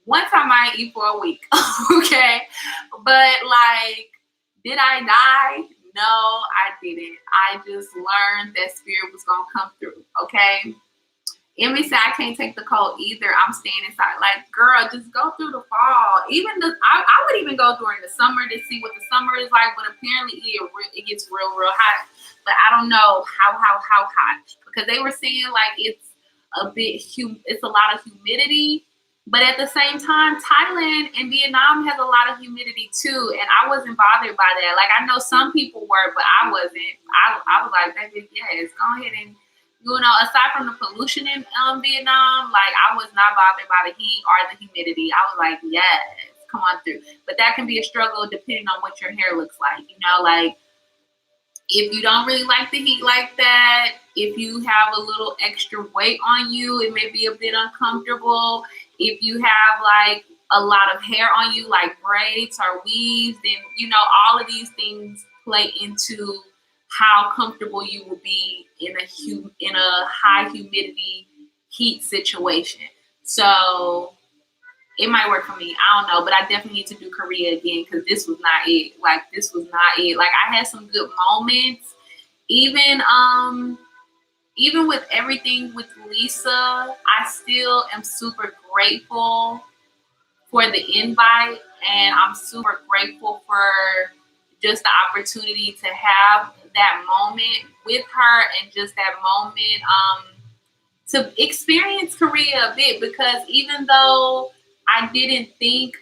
One time I eat for a week. Okay. But like, did I die? No, I didn't. I just learned that spirit was gonna come through. Okay. Emmy said, I can't take the cold either. I'm staying inside. Like, girl, just go through the fall. I would even go during the summer to see what the summer is like, but apparently it gets real hot. But I don't know how hot, because they were saying like it's a lot of humidity. But at the same time, Thailand and Vietnam has a lot of humidity too, and I wasn't bothered by that. Like, I know some people were, but I wasn't. I was like, baby, yes, go ahead and, aside from the pollution in Vietnam, like, I was not bothered by the heat or the humidity. I was like, yes, come on through. But that can be a struggle depending on what your hair looks like. Like, if you don't really like the heat like that, if you have a little extra weight on you, it may be a bit uncomfortable. If you have like a lot of hair on you, like braids or weaves, then, all of these things play into how comfortable you will be in a high humidity heat situation. So it might work for me. I don't know, but I definitely need to do Korea again, because this was not it. Like, this was not it. Like, I had some good moments. Even with everything with Lisa, I still am super grateful for the invite, and I'm super grateful for just the opportunity to have that moment with her, and just that moment to experience Korea a bit, because even though I didn't think,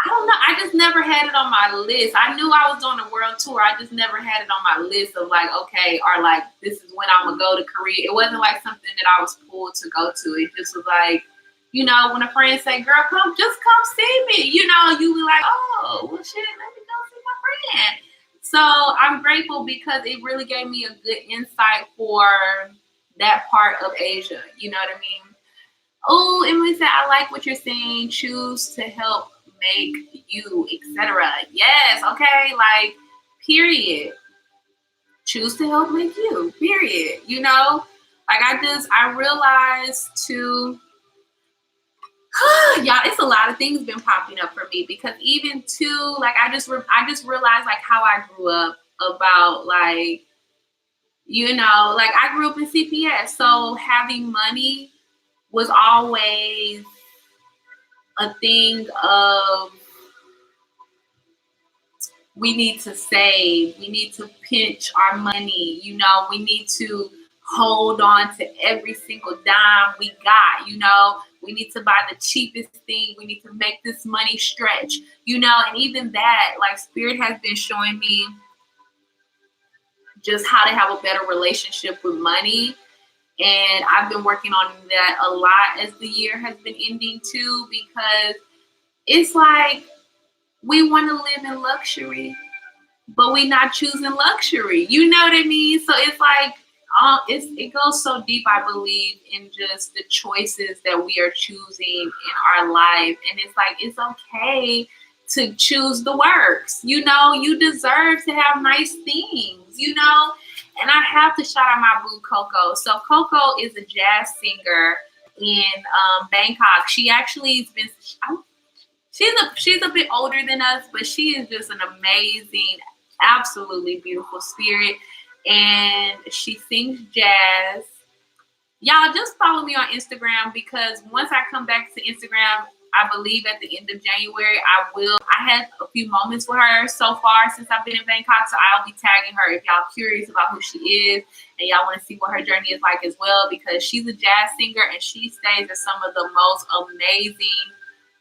I don't know, I just never had it on my list. I knew I was on a world tour. I just never had it on my list of like, okay, or like, this is when I'm going to go to Korea. It wasn't like something that I was pulled to go to. It just was like, when a friend say, girl, come see me, you be like, oh, well, shit, let me go see my friend. So I'm grateful, because it really gave me a good insight for that part of Asia. You know what I mean? Oh, Emily said, I like what you're saying. Choose to help make you, etc. Yes, okay, like, period. Choose to help make you, period. Like, I realized too, y'all, it's a lot of things been popping up for me, because even too, like, I just realized like how I grew up, about like, like, I grew up in CPS, so having money was always a thing of, we need to save, we need to pinch our money, we need to hold on to every single dime we got, We need to buy the cheapest thing. We need to make this money stretch, you know, and even that, like, Spirit has been showing me just how to have a better relationship with money. And I've been working on that a lot as the year has been ending too, because it's like we want to live in luxury, but we not choosing luxury. You know what I mean? So it's like, it goes so deep, I believe, in just the choices that we are choosing in our life. And it's like, it's okay to choose the works. You know, you deserve to have nice things, you know? And I have to shout out my boo, Coco. So Coco is a jazz singer in Bangkok. She actually has been, she's a bit older than us, but she is just an amazing, absolutely beautiful spirit. And she sings jazz. Y'all just follow me on Instagram, because once I come back to Instagram, I believe at the end of January, I had a few moments with her so far since I've been in Bangkok. So I'll be tagging her if y'all curious about who she is and y'all want to see what her journey is like as well, because she's a jazz singer and she stays at some of the most amazing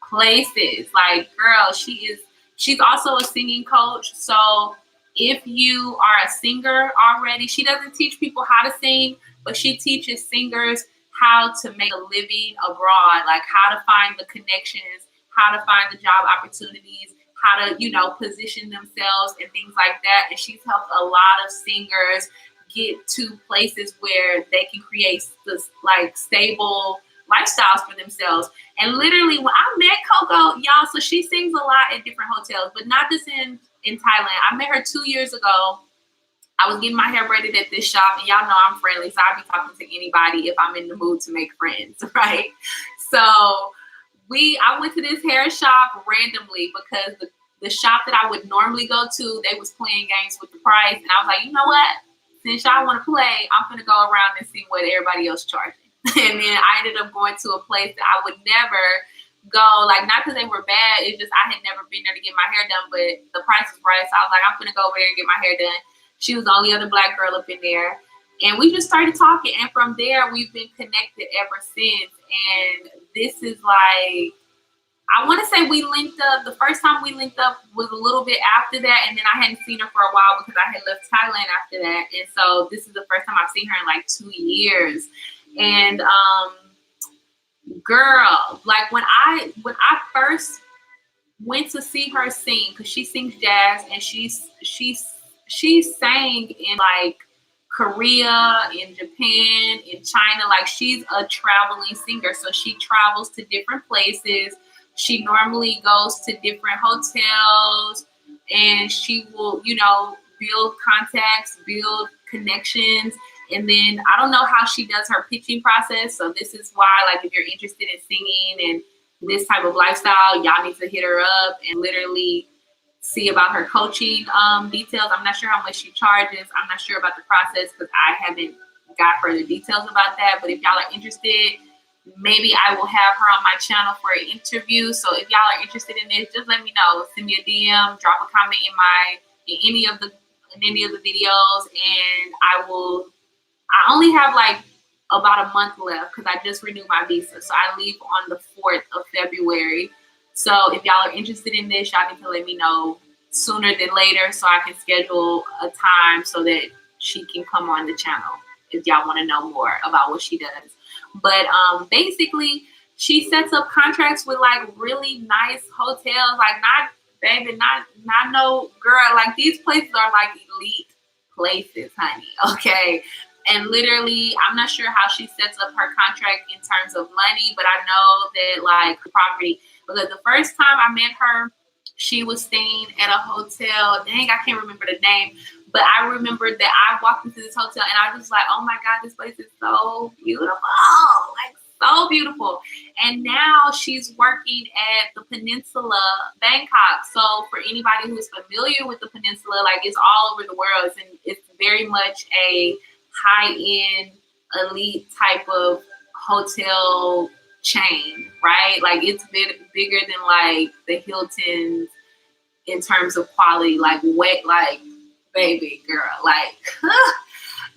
places. Like, girl, she's also a singing coach. So if you are a singer already, she doesn't teach people how to sing, but she teaches singers how to make a living abroad, like how to find the connections, how to find the job opportunities, how to, you know, position themselves and things like that. And she's helped a lot of singers get to places where they can create this like stable lifestyles for themselves. And literally when I met Coco, y'all, so she sings a lot at different hotels, but not just in Thailand. I met her 2 years ago. I was getting my hair braided at this shop, and y'all know I'm friendly, so I'll be talking to anybody if I'm in the mood to make friends, right? So I went to this hair shop randomly because the shop that I would normally go to, they was playing games with the price, and I was like, you know what? Since y'all want to play, I'm gonna go around and see what everybody else charging. And then I ended up going to a place that I would never go, like, not because they were bad, it's just I had never been there to get my hair done, but the price was right, so I was like, I'm gonna go over there and get my hair done. She was the only other Black girl up in there. And we just started talking. And from there, we've been connected ever since. And this is like, I want to say we linked up. The first time we linked up was a little bit after that. And then I hadn't seen her for a while because I had left Thailand after that. And so this is the first time I've seen her in like 2 years. And girl, like when I first went to see her sing, because she sings jazz, and she sang in like Korea, in Japan, in China. Like, she's a traveling singer, so she travels to different places. She normally goes to different hotels, and she will, you know, build contacts, build connections. And then I don't know how she does her pitching process. So this is why, like, if you're interested in singing and this type of lifestyle, y'all need to hit her up and literally see about her coaching details. I'm not sure how much she charges. I'm not sure about the process because I haven't got further details about that. But if y'all are interested, maybe I will have her on my channel for an interview. So if y'all are interested in this, just let me know. Send me a DM, drop a comment in any of the videos, and I only have like about a month left because I just renewed my visa. So I leave on the 4th of February. So if y'all are interested in this, y'all need to let me know sooner than later so I can schedule a time so that she can come on the channel if y'all want to know more about what she does. But basically, she sets up contracts with like really nice hotels. Like, not no girl. Like, these places are like elite places, honey. Okay. And literally, I'm not sure how she sets up her contract in terms of money, but I know that like property, because the first time I met her, she was staying at a hotel. Dang, I can't remember the name, but I remember that I walked into this hotel and I was like, oh my God, this place is so beautiful. Like, so beautiful. And now she's working at the Peninsula, Bangkok. So for anybody who's familiar with the Peninsula, like, it's all over the world. It's very much a high-end elite type of hotel chain, right? Like, it's bigger than like the Hiltons in terms of quality. Like, baby girl, like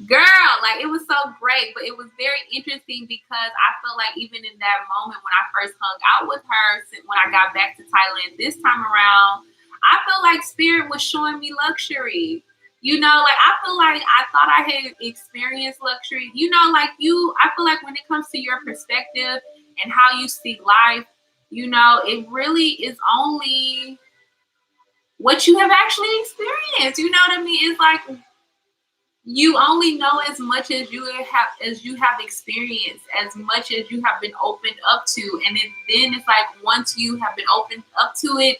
Girl, like it was so great, but it was very interesting because I felt like even in that moment when I first hung out with her, when I got back to Thailand this time around, I felt like Spirit was showing me luxury. You know, like I feel like I thought I had experienced luxury. You know, like I feel like when it comes to your perspective and how you see life, you know, it really is only what you have actually experienced. You know what I mean? It's like you only know as much as you have experienced, as much as you have been opened up to, and then it's like once you have been opened up to it,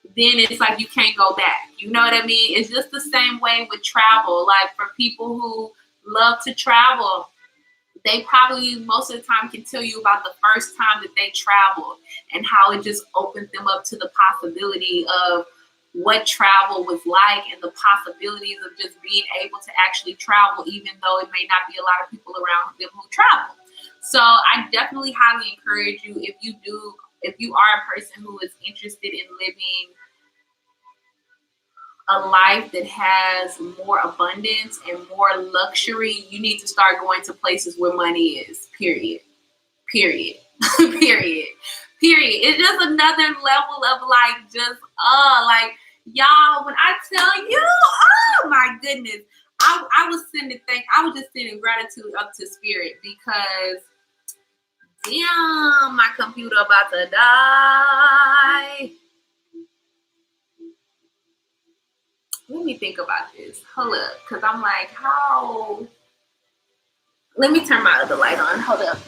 then it's like you can't go back. You know what I mean? It's just the same way with travel. Like for people who love to travel, they probably most of the time can tell you about the first time that they traveled and how it just opened them up to the possibility of what travel was like and the possibilities of just being able to actually travel, even though it may not be a lot of people around them who travel. So I definitely highly encourage you, if you are a person who is interested in living a life that has more abundance and more luxury, you need to start going to places where money is. Period. Period. Period. Period. It's just another level of like like y'all, when I tell you, oh my goodness. I was just sending gratitude up to Spirit because damn, my computer about to die. Let me think about this. Hold up, because I'm like, how? Let me turn my other light on. Hold up.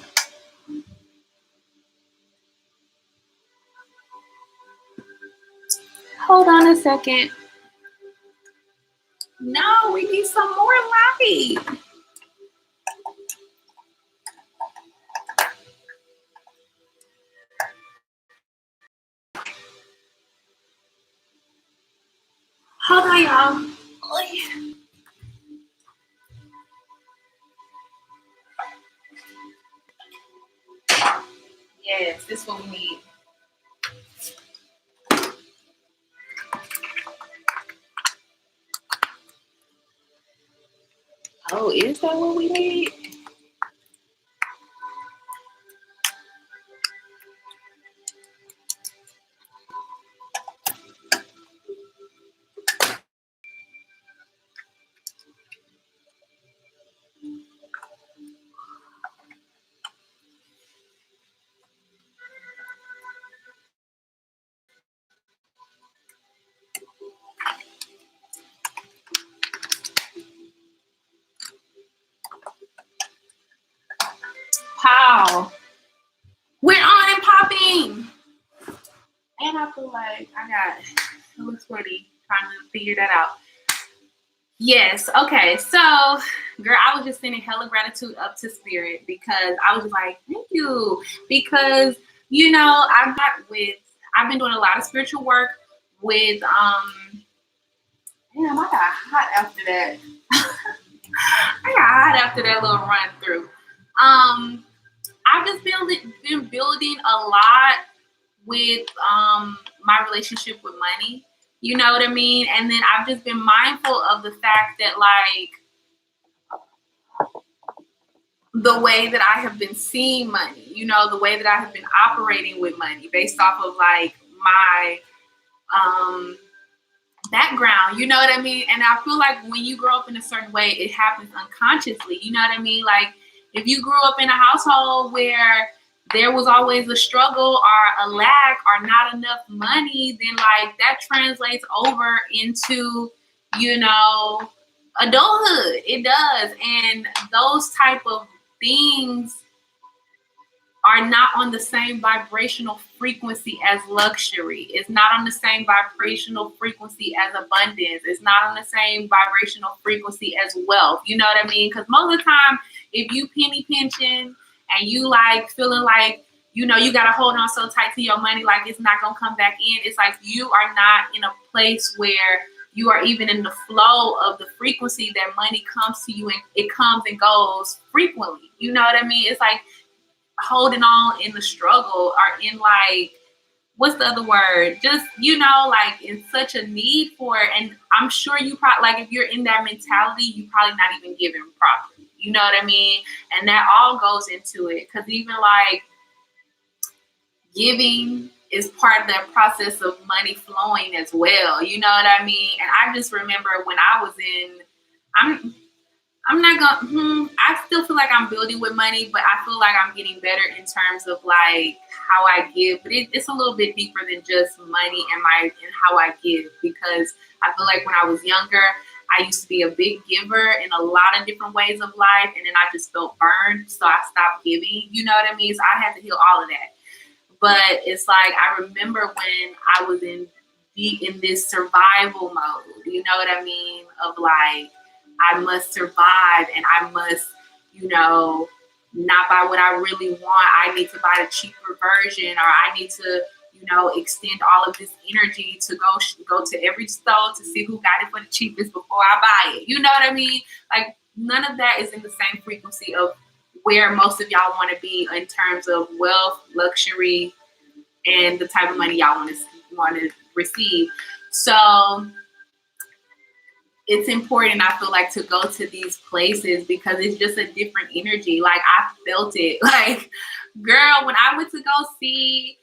Hold on a second. No, we need some more light. Hold on, y'all. Oh, yeah. Yes, this is what we need. Oh, is that what we need? Pow. We're on and popping. And I feel like it looks pretty trying to figure that out. Yes. Okay. So, girl, I was just sending hella gratitude up to Spirit because I was like, thank you. Because, you know, I've been doing a lot of spiritual work with, damn, I got hot after that. I got hot after that little run through. I've just been building a lot with my relationship with money. You know what I mean? And then I've just been mindful of the fact that like the way that I have been seeing money, you know, the way that I have been operating with money based off of like my background, you know what I mean? And I feel like when you grow up in a certain way, it happens unconsciously, you know what I mean? Like if you grew up in a household where there was always a struggle or a lack or not enough money, then like that translates over into, you know, adulthood. It does. And those type of things are not on the same vibrational frequency as luxury. It's not on the same vibrational frequency as abundance. It's not on the same vibrational frequency as wealth. You know what I mean? Because most of the time, if you penny pinching and you like feeling like, you know, you got to hold on so tight to your money, like it's not going to come back in. It's like you are not in a place where you are even in the flow of the frequency that money comes to you and it comes and goes frequently. You know what I mean? It's like holding on in the struggle or in like what's the other word? Just, like in such a need for it. And I'm sure you probably, like, if you're in that mentality, you probably not even giving properly. You know what I mean? And that all goes into it. Because even like giving is part of that process of money flowing as well. You know what I mean? And I just remember when I was I'm not gonna. I still feel like I'm building with money, but I feel like I'm getting better in terms of like how I give. But it's a little bit deeper than just money and how I give, because I feel like when I was younger, I used to be a big giver in a lot of different ways of life, and then I just felt burned, so I stopped giving. You know what I mean? So I had to heal all of that. But it's like I remember when I was in this survival mode. You know what I mean? Of like, I must survive and I must, not buy what I really want. I need to buy the cheaper version, or I need to, extend all of this energy to go to every store to see who got it for the cheapest before I buy it. You know what I mean? Like, none of that is in the same frequency of where most of y'all want to be in terms of wealth, luxury, and the type of money y'all want to receive. So it's important, I feel like, to go to these places because it's just a different energy. Like, I felt it. Like, girl, when I went to go see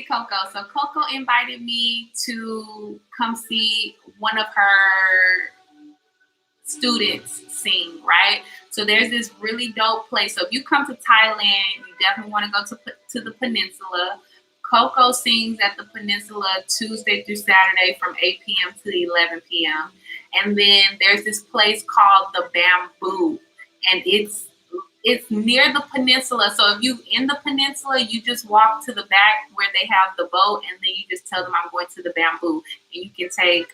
Coco, so Coco invited me to come see one of her students sing, right? So there's this really dope place. So if you come to Thailand, you definitely want to go to the Peninsula. Coco sings at the Peninsula Tuesday through Saturday from 8 p.m. to 11 p.m. And then there's this place called the Bamboo, and it's near the Peninsula. So if you in the Peninsula, you just walk to the back where they have the boat, and then you just tell them I'm going to the Bamboo, and you can take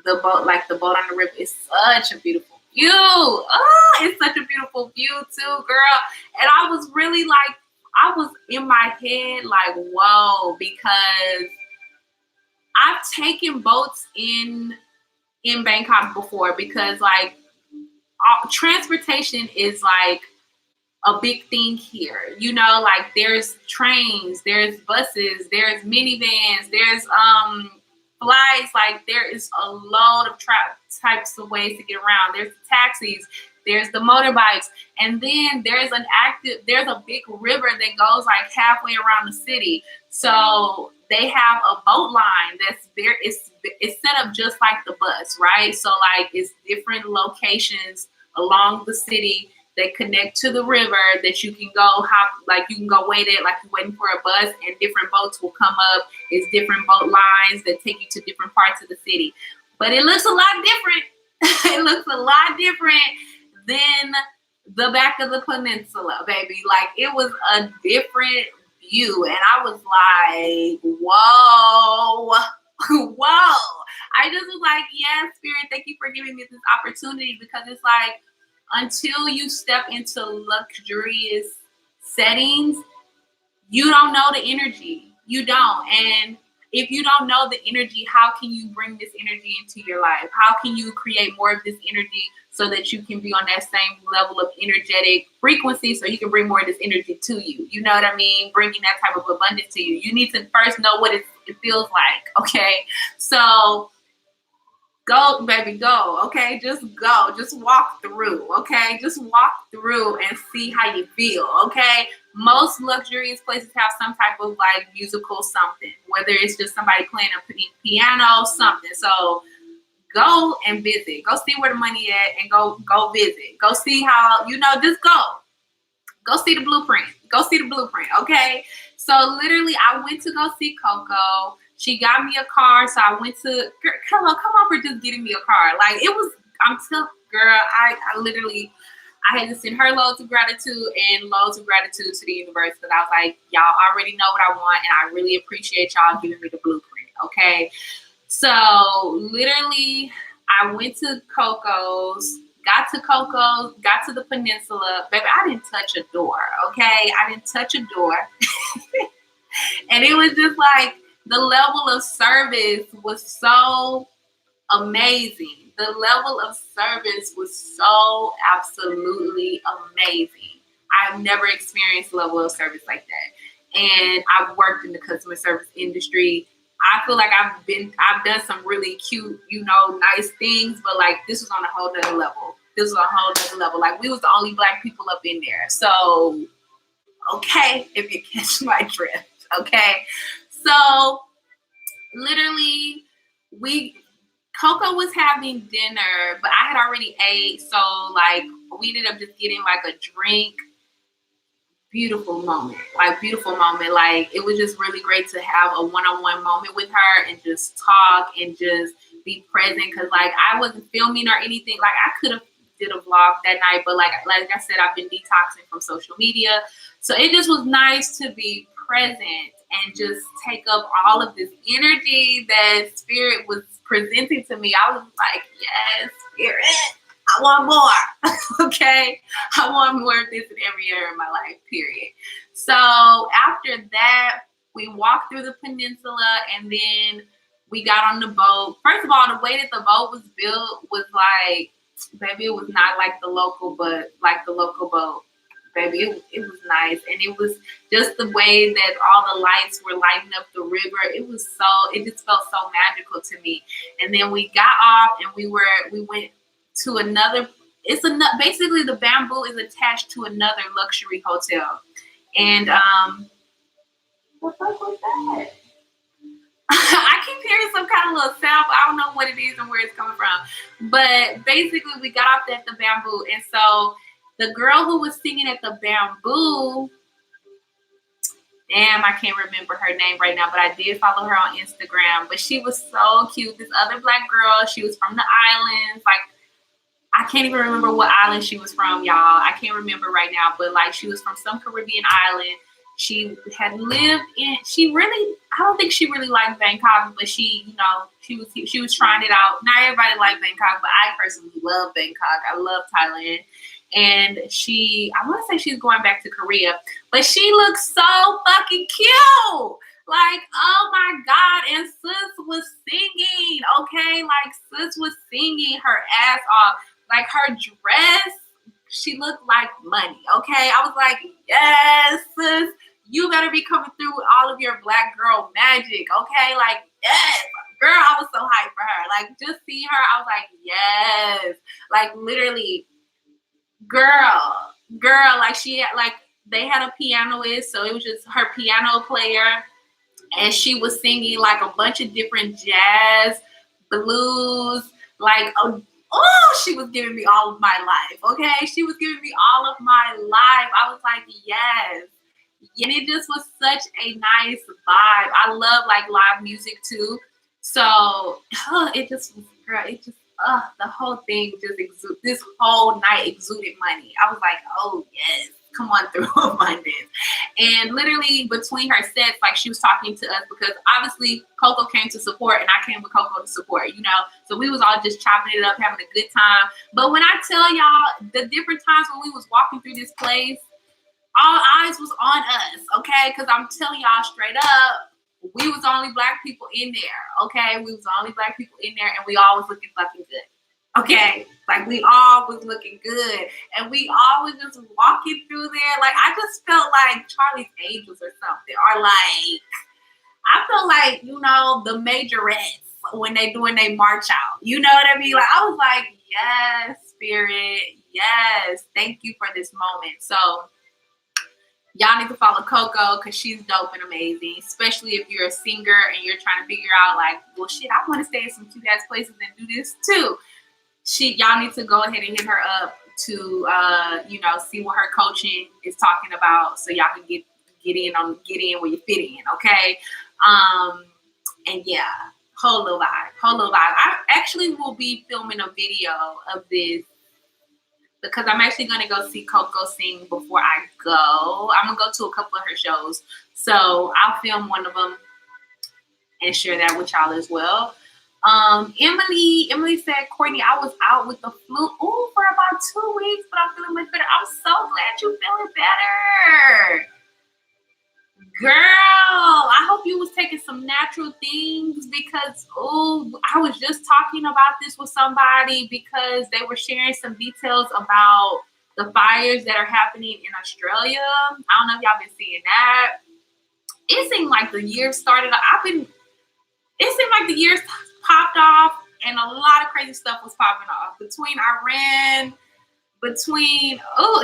the boat, like the boat on the river. It's such a beautiful view. Oh, it's such a beautiful view too, girl. And I was really like, I was in my head like, whoa, because I've taken boats in Bangkok before, because like transportation is like a big thing here. Like there's trains, there's buses, there's minivans, there's flights. Like there is a load of types of ways to get around. There's the taxis, there's the motorbikes, and then there's a big river that goes like halfway around the city. So they have a boat line that's there. It's set up just like the bus, right? So like it's different locations along the city that connect to the river that you can go hop, like you can go wait at, like you're waiting for a bus, and different boats will come up. It's different boat lines that take you to different parts of the city. But it looks a lot different. It looks a lot different than the back of the peninsula, baby. Like it was a different view. And I was like, whoa, whoa. I just was like, yeah, Spirit, thank you for giving me this opportunity, because it's like, until you step into luxurious settings, you don't know the energy. You don't. And if you don't know the energy, how can you bring this energy into your life? How can you create more of this energy so that you can be on that same level of energetic frequency, so you can bring more of this energy to you? You know what I mean? Bringing that type of abundance to you. You need to first know what it feels like, okay? So go, baby, go, okay? Just go. Just walk through, okay? Just walk through and see how you feel, okay? Most luxurious places have some type of like musical something, whether it's just somebody playing a piano, something. So go and visit. Go see where the money at, and go visit. Go see how, just go. Go see the blueprint. Go see the blueprint, okay? So literally, I went to go see Coco. She got me a car, so I went to, come on for just getting me a car. Like, it was, I'm still, girl, I literally, I had to send her loads of gratitude and loads of gratitude to the universe, because I was like, y'all already know what I want, and I really appreciate y'all giving me the blueprint, okay? So literally, I went to Coco's, got to the Peninsula. Baby, I didn't touch a door, okay? I didn't touch a door. And it was just like, the level of service was so amazing. The level of service was so absolutely amazing. I've never experienced a level of service like that. and I've worked in the customer service industry. I feel like I've done some really cute, nice things, but like this was on a whole nother level. This was a whole nother level. Like we was the only Black people up in there. So, okay, if you catch my drift, okay. So literally, Coco was having dinner, but I had already ate. So like we ended up just getting like a drink. Beautiful moment. Like it was just really great to have a one-on-one moment with her and just talk and just be present. Cause like I wasn't filming or anything. Like I could have did a vlog that night, but like I said, I've been detoxing from social media. So it just was nice to be present and just take up all of this energy that Spirit was presenting to me. I was like, yes, Spirit, I want more. Okay. I want more of this in every area of my life, period. So after that, we walked through the peninsula and then we got on the boat. First of all, the way that the boat was built was like, baby, it was not like the local, but like the local boat. Baby, it was nice. And it was just the way that all the lights were lighting up the river. It just felt so magical to me. And then we got off and we went to another, basically the Bamboo is attached to another luxury hotel. And what the fuck was that? I keep hearing some kind of little sound, but I don't know what it is and where it's coming from. But basically we got off at the Bamboo, and so the girl who was singing at the Bamboo, damn, I can't remember her name right now, but I did follow her on Instagram. But she was so cute. This other Black girl, she was from the islands. Like, I can't even remember what island she was from, y'all. I can't remember right now, but like she was from some Caribbean island. She had lived in, I don't think she really liked Bangkok, but she was trying it out. Not everybody liked Bangkok, but I personally love Bangkok. I love Thailand. And I want to say she's going back to Korea, but she looks so fucking cute. Like, oh my God. And sis was singing, okay? Like, sis was singing her ass off. Like, her dress, she looked like money, okay? I was like, yes, sis, you better be coming through with all of your Black girl magic, okay? Like, yes. Girl, I was so hyped for her. Like, just seeing her, I was like, yes. Like, literally, girl, like she had, like, they had a pianoist, so it was just her piano player, and she was singing like a bunch of different jazz, blues, like, she was giving me all of my life, okay? She was giving me all of my life. I was like, yes. And it just was such a nice vibe. I love like live music too. So it just was, girl, the whole thing just this whole night exuded money. I was like, oh yes, come on through abundance. And literally between her sets, like she was talking to us because obviously Coco came to support and I came with Coco to support, So we was all just chopping it up, having a good time. But when I tell y'all the different times when we was walking through this place, all eyes was on us, okay? Because I'm telling y'all straight up, we was the only Black people in there, okay? We was the only Black people in there, and we all was looking fucking good, okay? Like, we all was looking good, and we all was just walking through there. Like, I just felt like Charlie's Angels or something, or like, I felt like, the majorettes when they doing their march out. You know what I mean? Like, I was like, yes, Spirit, yes, thank you for this moment. So, y'all need to follow Coco because she's dope and amazing, especially if you're a singer and you're trying to figure out like, well, shit, I want to stay in some cute ass places and do this too. Y'all need to go ahead and hit her up to, see what her coaching is talking about so y'all can get in where you fit in, okay? And yeah, whole little vibe. I actually will be filming a video of this because I'm actually going to go see Coco sing before I go. I'm going to go to a couple of her shows. So I'll film one of them and share that with y'all as well. Emily said, Courtney, I was out with the flu for about 2 weeks, but I'm feeling much better. I'm so glad you're feeling better. Girl, I hope you was taking some natural things because, I was just talking about this with somebody because they were sharing some details about the fires that are happening in Australia. I don't know if y'all been seeing that. it seemed like the year started. It seemed like the years popped off, and a lot of crazy stuff was popping off between Iran,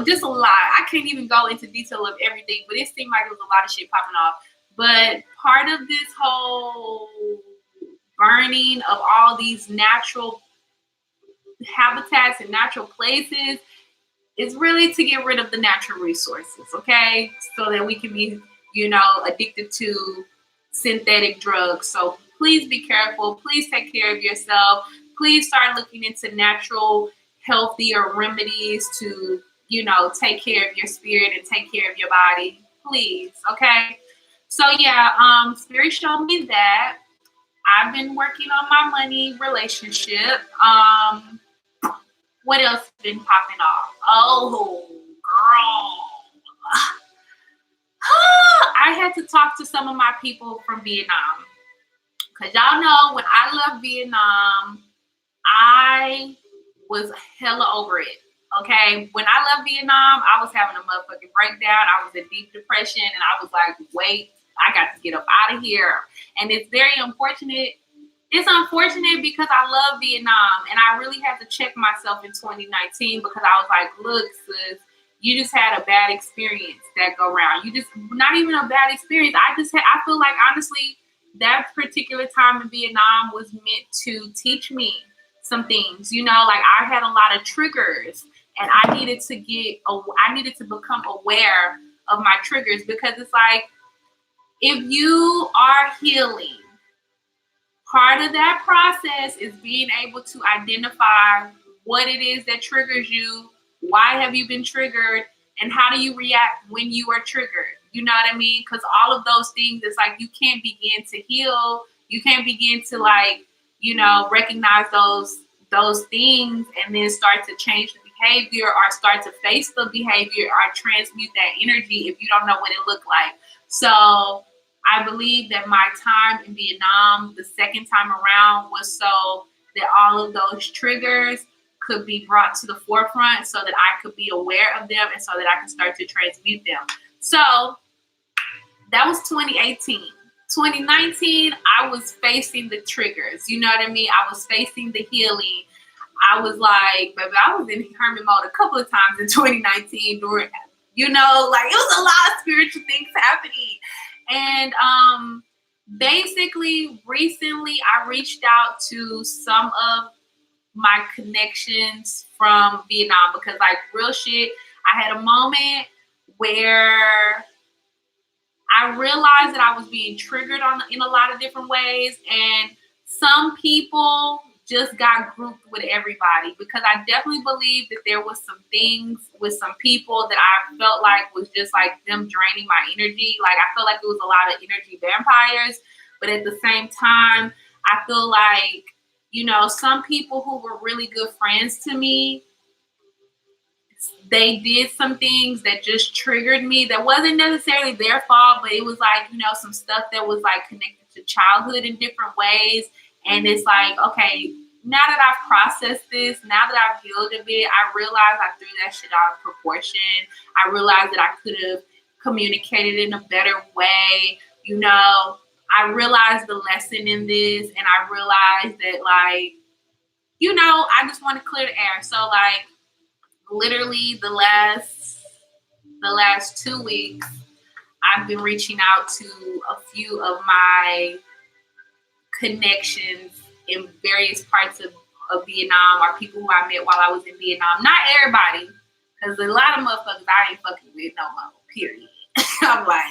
just a lot. I can't even go into detail of everything, but it seemed like it was a lot of shit popping off. But part of this whole burning of all these natural habitats and natural places is really to get rid of the natural resources, okay? So that we can be, addicted to synthetic drugs. So please be careful. Please take care of yourself. Please start looking into natural, healthier remedies to, take care of your spirit and take care of your body. Please, okay? So yeah, Spirit showed me that. I've been working on my money relationship. What else has been popping off? Oh, girl. I had to talk to some of my people from Vietnam. Because y'all know when I left Vietnam, I was hella over it. Okay? When I left Vietnam, I was having a motherfucking breakdown. I was in deep depression and I was like, wait, I got to get up out of here. And it's very unfortunate. It's unfortunate because I love Vietnam and I really had to check myself in 2019 because I was like, look, sis, you just had a bad experience that go around. You just, not even a bad experience. I feel like honestly, that particular time in Vietnam was meant to teach me some things, like I had a lot of triggers and I needed to become aware of my triggers because it's like, if you are healing, part of that process is being able to identify what it is that triggers you, why have you been triggered, and how do you react when you are triggered. You know what I mean? Because all of those things, it's like you can't begin to heal. You can't begin to recognize those things and then start to change the behavior or start to face the behavior or transmute that energy if you don't know what it looked like. So I believe that my time in Vietnam, the second time around, was so that all of those triggers could be brought to the forefront so that I could be aware of them and so that I could start to transmute them. So that was 2018. 2019, I was facing the triggers. You know what I mean? I was facing the healing. I was like, baby, I was in hermit mode a couple of times in 2019 during, it was a lot of spiritual things happening. And basically, recently, I reached out to some of my connections from Vietnam because, like, real shit, I had a moment where I realized that I was being triggered in a lot of different ways, and some people just got grouped with everybody because I definitely believe that there was some things with some people that I felt like was just like them draining my energy. Like I felt like it was a lot of energy vampires, but at the same time, I feel like, some people who were really good friends to me, they did some things that just triggered me that wasn't necessarily their fault, but it was like, some stuff that was like connected to childhood in different ways. And it's like, okay, now that I've processed this, now that I've healed a bit, I realized I threw that shit out of proportion. I realized that I could have communicated in a better way. I realized the lesson in this, and I realized that, like, I just want to clear the air. So, like, literally the last 2 weeks, I've been reaching out to a few of my connections in various parts of Vietnam or people who I met while I was in Vietnam. Not everybody, because a lot of motherfuckers I ain't fucking with no more, period. I'm like,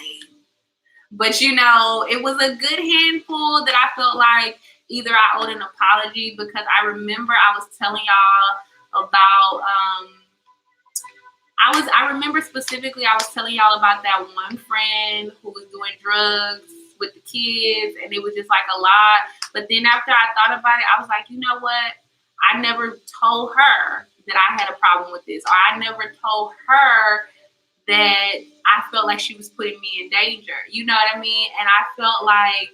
but it was a good handful that I felt like either I owed an apology because I remember I was telling y'all about, I remember specifically I was telling y'all about that one friend who was doing drugs with the kids, and it was just like a lot. But then after I thought about it, I was like, you know what? I never told her that I had a problem with this, or I never told her that I felt like she was putting me in danger. You know what I mean? And I felt like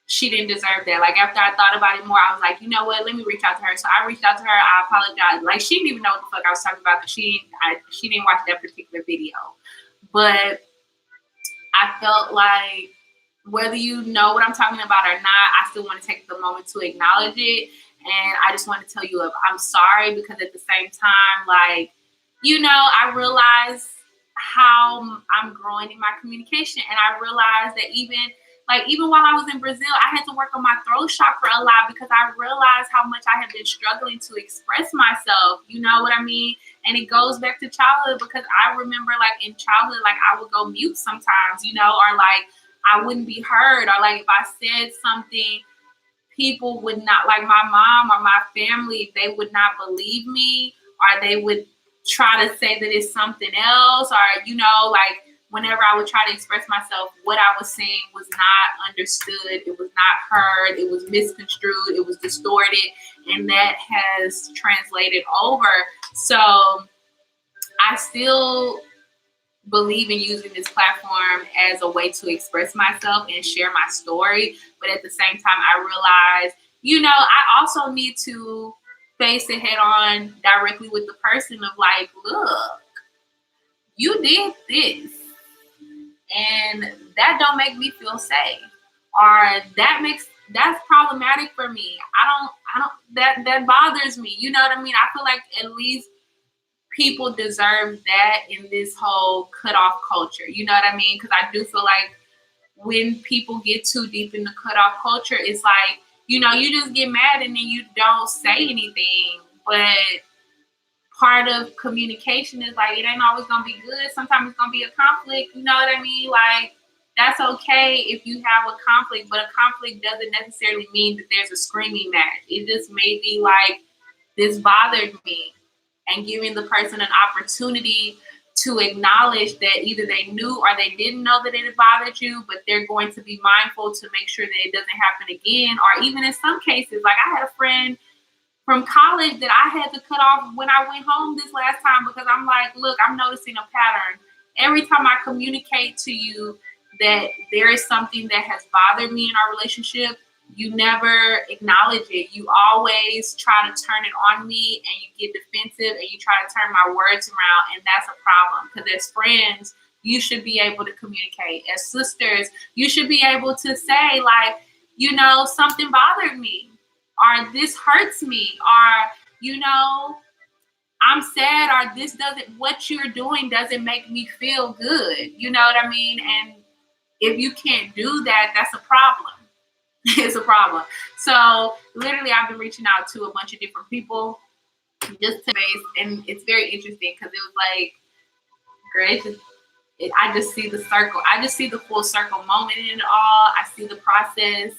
she didn't deserve that. Like, after I thought about it more, I was like, you know what? Let me reach out to her. So I reached out to her. I apologized. Like, she didn't even know what the fuck I was talking about because she didn't watch that particular video. But I felt like whether you know what I'm talking about or not, I still want to take the moment to acknowledge it. And I just want to tell you I'm sorry, because at the same time, like, I realize how I'm growing in my communication. And I realized that even while I was in Brazil, I had to work on my throat chakra a lot, because I realized how much I have been struggling to express myself. You know what I mean? And it goes back to childhood, because I remember, like, in childhood, like, I would go mute sometimes, or like I wouldn't be heard, or like if I said something, people would not, like my mom or my family, they would not believe me, or they would try to say that it's something else, or like whenever I would try to express myself, what I was saying was not understood, it was not heard, it was misconstrued, it was distorted, and that has translated over. So I still believe in using this platform as a way to express myself and share my story. But at the same time, I realize, I also need to face it head on directly with the person of like, look, you did this, and that don't make me feel safe, or that's problematic for me. I don't that bothers me. You know what I mean? I feel like at least people deserve that in this whole cutoff culture. You know what I mean? Because I do feel like when people get too deep in the cutoff culture, it's like, you just get mad and then you don't say anything. But part of communication is like, it ain't always going to be good. Sometimes it's going to be a conflict. You know what I mean? Like, that's okay if you have a conflict, but a conflict doesn't necessarily mean that there's a screaming match. It just may be like, this bothered me, and giving the person an opportunity to acknowledge that either they knew or they didn't know that it had bothered you, but they're going to be mindful to make sure that it doesn't happen again. Or even in some cases, like I had a friend from college that I had to cut off when I went home this last time, because I'm like, look, I'm noticing a pattern. Every time I communicate to you that there is something that has bothered me in our relationship, you never acknowledge it. You always try to turn it on me, and you get defensive, and you try to turn my words around, and that's a problem. Because as friends, you should be able to communicate. As sisters, you should be able to say, like, something bothered me, or this hurts me, or, I'm sad, or what you're doing doesn't make me feel good. You know what I mean? And if you can't do that, that's a problem. It's a problem. So literally, I've been reaching out to a bunch of different people just to base, and it's very interesting because it was like, great. I just see the circle. I just see the full circle moment in it all. I see the process,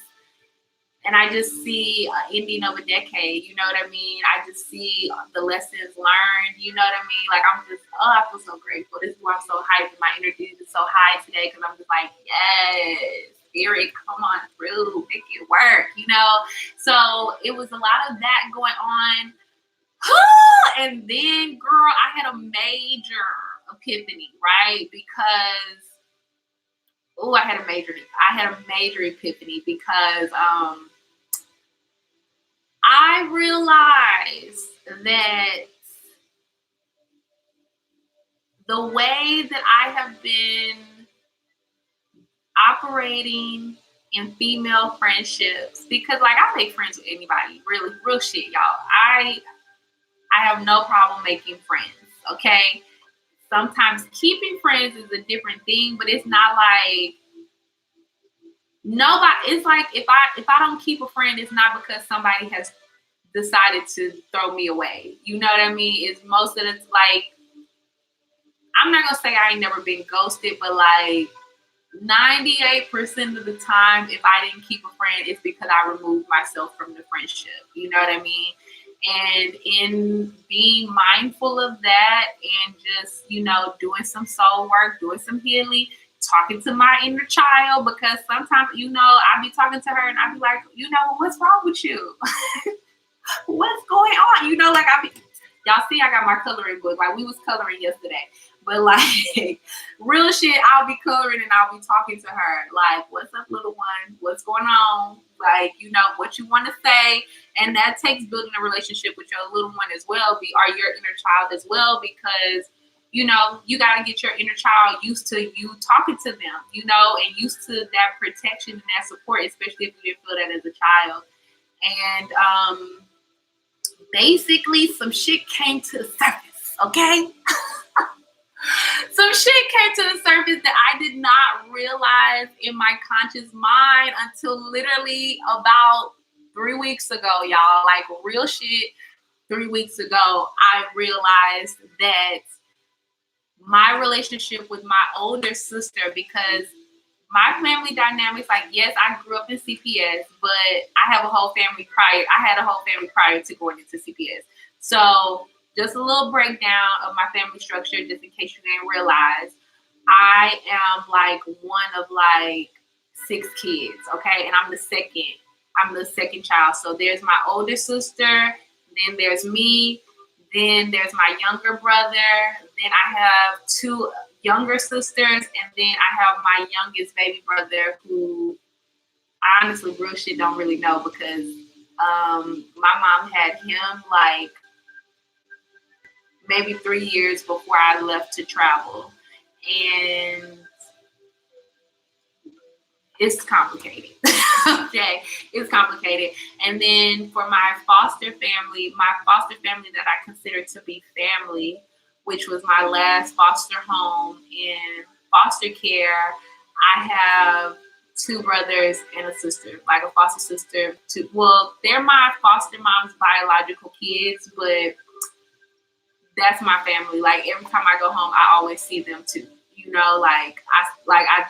and I just see an ending of a decade. You know what I mean? I just see the lessons learned. You know what I mean? Like, I'm just, I feel so grateful. This is why I'm so hyped. My energy is so high today, because I'm just like, yes. Spirit, come on through, make it work, So it was a lot of that going on. And then, girl, I had a major epiphany, right? Because, I had a major epiphany because I realized that the way that I have been operating in female friendships, because like I make friends with anybody, really, real shit, y'all. I have no problem making friends, okay? Sometimes keeping friends is a different thing, but it's not like nobody. It's like if I don't keep a friend, it's not because somebody has decided to throw me away. You know what I mean? It's most of the, like, I'm not gonna say I ain't never been ghosted, but like 98% of the time, if I didn't keep a friend, it's because I removed myself from the friendship. You know what I mean? And in being mindful of that, and just, doing some soul work, doing some healing, talking to my inner child, because sometimes, I be talking to her and I be like, what's wrong with you? What's going on? Like y'all see, I got my coloring book. Like, we was coloring yesterday. But like, real shit, I'll be coloring and I'll be talking to her. Like, what's up, little one? What's going on? Like, what you want to say. And that takes building a relationship with your little one as well, or your inner child as well, because you know, you got to get your inner child used to you talking to them, you know, and used to that protection and that support, especially if you didn't feel that as a child. And basically, some shit came to the surface, okay? Some shit came to the surface that I did not realize in my conscious mind until literally about 3 weeks ago, y'all. Like, real shit. 3 weeks ago, I realized that my relationship with my older sister, because my family dynamics, like, yes, I grew up in CPS, but I have a whole family prior. I had a whole family prior to going into CPS. So just a little breakdown of my family structure, just in case you didn't realize. I am like one of like 6 kids, okay? And I'm the second child. So there's my older sister, then there's me, then there's my younger brother, then I have 2 younger sisters, and then I have my youngest baby brother, who I honestly real shit don't really know, because my mom had him like maybe 3 years before I left to travel. And it's complicated. Okay, it's complicated. And then for my foster family that I consider to be family, which was my last foster home in foster care, I have 2 brothers and a sister, like a foster sister. Well, they're my foster mom's biological kids, but that's my family. Like, every time I go home, I always see them too. You know, I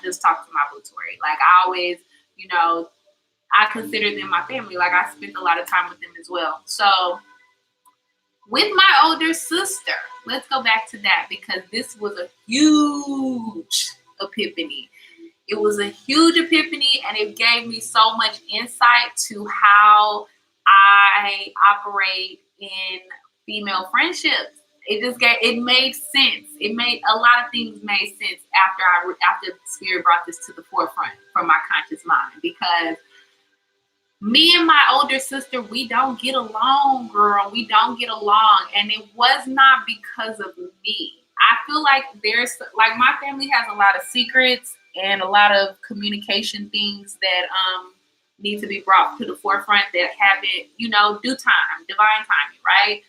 just talked to my boo Tori. Like, I always, you know, I consider them my family. Like, I spent a lot of time with them as well. So with my older sister, let's go back to that, because this was a huge epiphany. It was a huge epiphany, and it gave me so much insight to how I operate in female friendships. It made sense. A lot of things made sense after Spirit brought this to the forefront from my conscious mind, because me and my older sister, we don't get along, girl. We don't get along. And it was not because of me. I feel like my family has a lot of secrets and a lot of communication things that need to be brought to the forefront that haven't, due time, divine timing, right?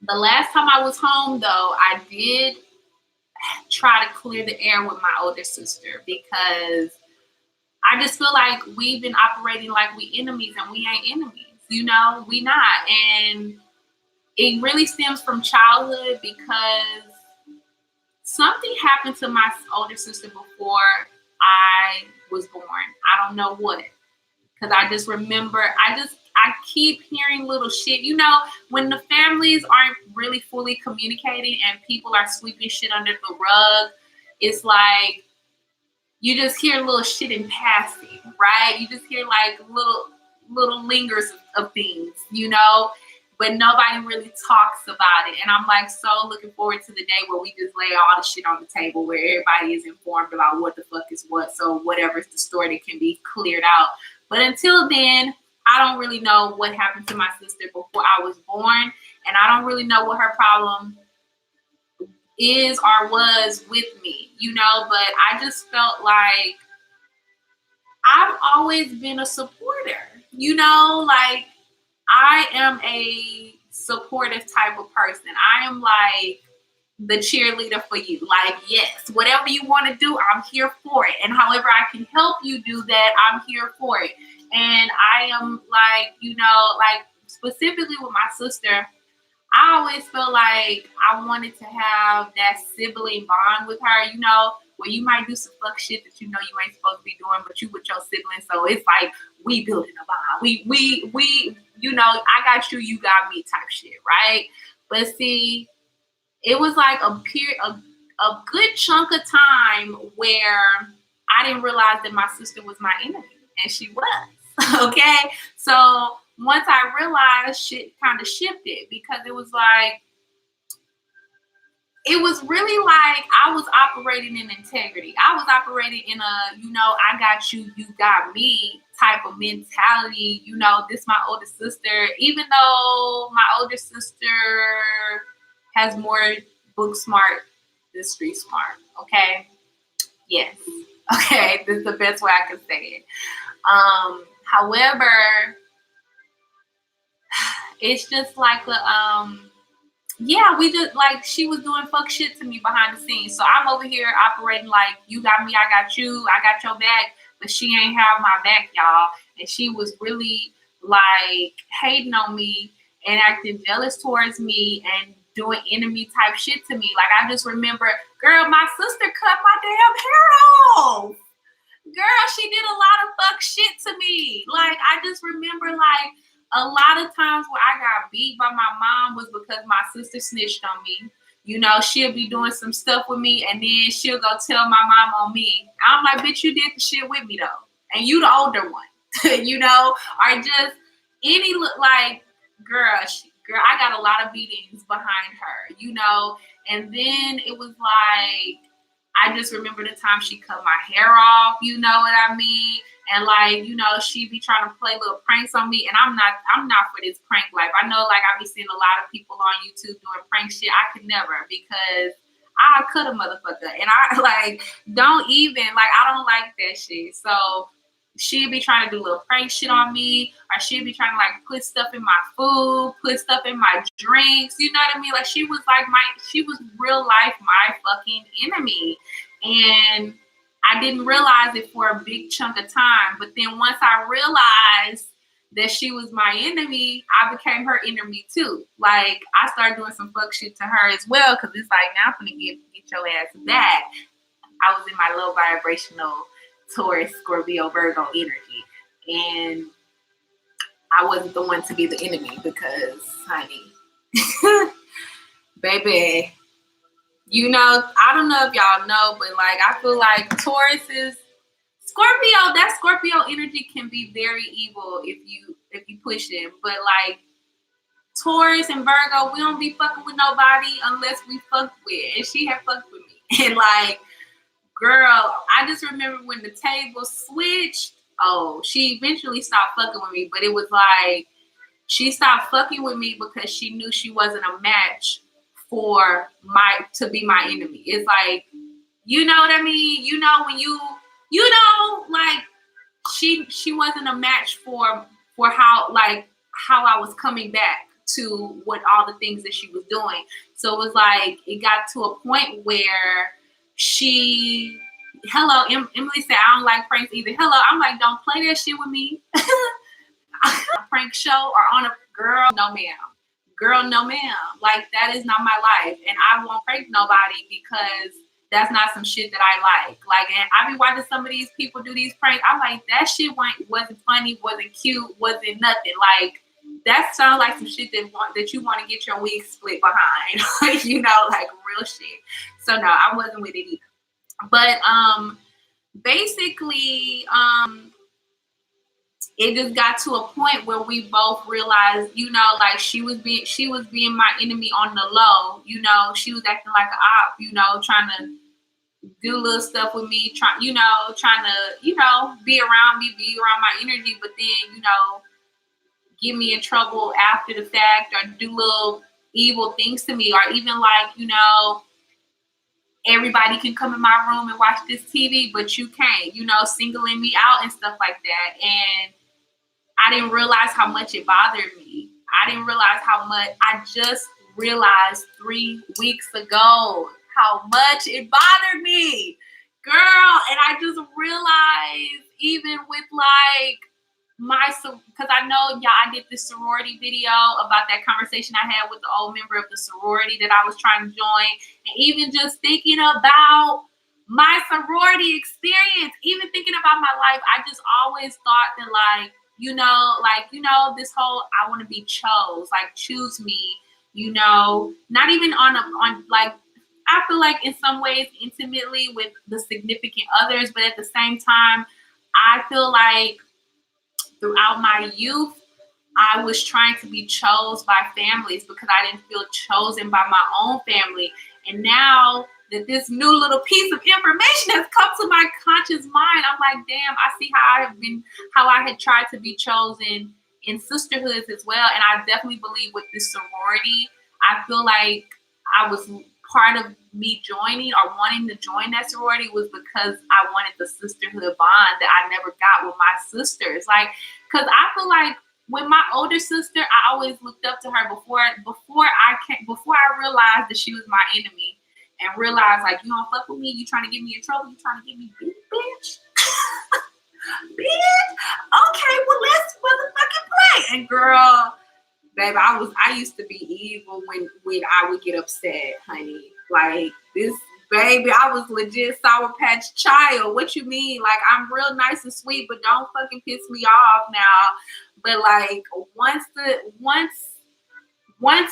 The last time I was home, though, I did try to clear the air with my older sister, because I just feel like we've been operating like we enemies, and we ain't enemies. We not. And it really stems from childhood, because something happened to my older sister before I was born. I don't know what, because I just remember, I keep hearing little shit. When the families aren't really fully communicating and people are sweeping shit under the rug, it's like you just hear little shit in passing, right? You just hear like little lingers of things, but nobody really talks about it. And I'm like so looking forward to the day where we just lay all the shit on the table, where everybody is informed about what the fuck is what. So whatever's distorted, it can be cleared out. But until then, I don't really know what happened to my sister before I was born. And I don't really know what her problem is or was with me, but I just felt like I've always been a supporter, like I am a supportive type of person. I am like the cheerleader for you. Like, yes, whatever you want to do, I'm here for it. And however I can help you do that, I'm here for it. And I am like, like specifically with my sister, I always felt like I wanted to have that sibling bond with her, where you might do some fuck shit that you ain't supposed to be doing, but you with your siblings. So it's like we building a bond. We I got you, you got me type shit, right? But see, it was like a good chunk of time where I didn't realize that my sister was my enemy, and she was. Okay, so once I realized, shit kind of shifted, because it was really like I was operating in integrity. I was operating in a, I got you, you got me type of mentality. This my older sister, even though my older sister has more book smart than street smart. Okay. Yes. Okay. This is the best way I can say it. However, it's just like yeah, we just like she was doing fuck shit to me behind the scenes. So I'm over here operating like you got me, I got you, I got your back, but she ain't have my back, y'all. And she was really like hating on me and acting jealous towards me and doing enemy type shit to me. Like I just remember, girl, my sister cut my damn hair off. Girl, she did a lot of fuck shit to me. Like, I just remember, like, a lot of times where I got beat by my mom was because my sister snitched on me. You know, she'll be doing some stuff with me, and then she'll go tell my mom on me. I'm like, bitch, you did the shit with me, though. And you the older one, you know? Or just any, like, girl, I got a lot of beatings behind her, you know? And then it was like, I just remember the time she cut my hair off, you know what I mean? And like, you know, she be trying to play little pranks on me. And I'm not for this prank life. I know like I be seeing a lot of people on YouTube doing prank shit. I could never because I cut a motherfucker. And I like don't even like I don't like that shit. So she'd be trying to do little prank shit on me, or she'd be trying to like put stuff in my food, put stuff in my drinks. You know what I mean? Like she was real life my fucking enemy. And I didn't realize it for a big chunk of time. But then once I realized that she was my enemy, I became her enemy too. Like I started doing some fuck shit to her as well, because it's like now I'm gonna get your ass back. I was in my low vibrational Taurus, Scorpio, Virgo energy. And I wasn't the one to be the enemy because, honey, baby, you know, I don't know if y'all know, but like, I feel like Taurus is Scorpio. That Scorpio energy can be very evil if you push it. But like Taurus and Virgo, we don't be fucking with nobody unless we fuck with. And she had fucked with me. And like, girl, I just remember when the table switched. Oh, she eventually stopped fucking with me, but it was like she stopped fucking with me because she knew she wasn't a match to be my enemy. It's like, you know what I mean? You know when you know, like she wasn't a match for how I was coming back to what all the things that she was doing. So it was like it got to a point where Emily said, I don't like pranks either. Hello, I'm like, don't play that shit with me. A prank show or on a girl, no ma'am. Girl, no ma'am. Like that is not my life. And I won't prank nobody because that's not some shit that I like. Like, and I be watching some of these people do these pranks. I'm like, that shit wasn't funny, wasn't cute, wasn't nothing. Like, that sounds like some shit that you want to get your wig split behind. Like, you know, like real shit. So no, I wasn't with it either. But basically, it just got to a point where we both realized, you know, like she was being my enemy on the low. You know, she was acting like an op, you know, trying to do little stuff with me, trying to be around my energy, but then, you know, get me in trouble after the fact or do little evil things to me, or even like, you know, everybody can come in my room and watch this TV, but you can't, you know, singling me out and stuff like that. And I didn't realize how much it bothered me. I just realized 3 weeks ago how much it bothered me, girl. And I just realized even with like because I know y'all, I did this sorority video about that conversation I had with the old member of the sorority that I was trying to join. And even just thinking about my sorority experience, even thinking about my life, I just always thought that like, this whole, I want to be chose, like choose me, you know, not even on like, I feel like in some ways intimately with the significant others, but at the same time, I feel like throughout my youth, I was trying to be chose by families because I didn't feel chosen by my own family. And now that this new little piece of information has come to my conscious mind, I'm like, damn, I see how I had tried to be chosen in sisterhoods as well. And I definitely believe with this sorority, I feel like I was part of me joining or wanting to join that sorority was because I wanted the sisterhood bond that I never got with my sisters. Like, cause I feel like when my older sister, I always looked up to her before I realized that she was my enemy and realized like, you don't fuck with me, you trying to get me in trouble, you trying to get me beat, bitch. Bitch. Okay, well let's motherfucking play. And girl, baby, I used to be evil when I would get upset, honey. Like this, baby, I was legit Sour Patch child. What you mean? Like I'm real nice and sweet, but don't fucking piss me off now. But like once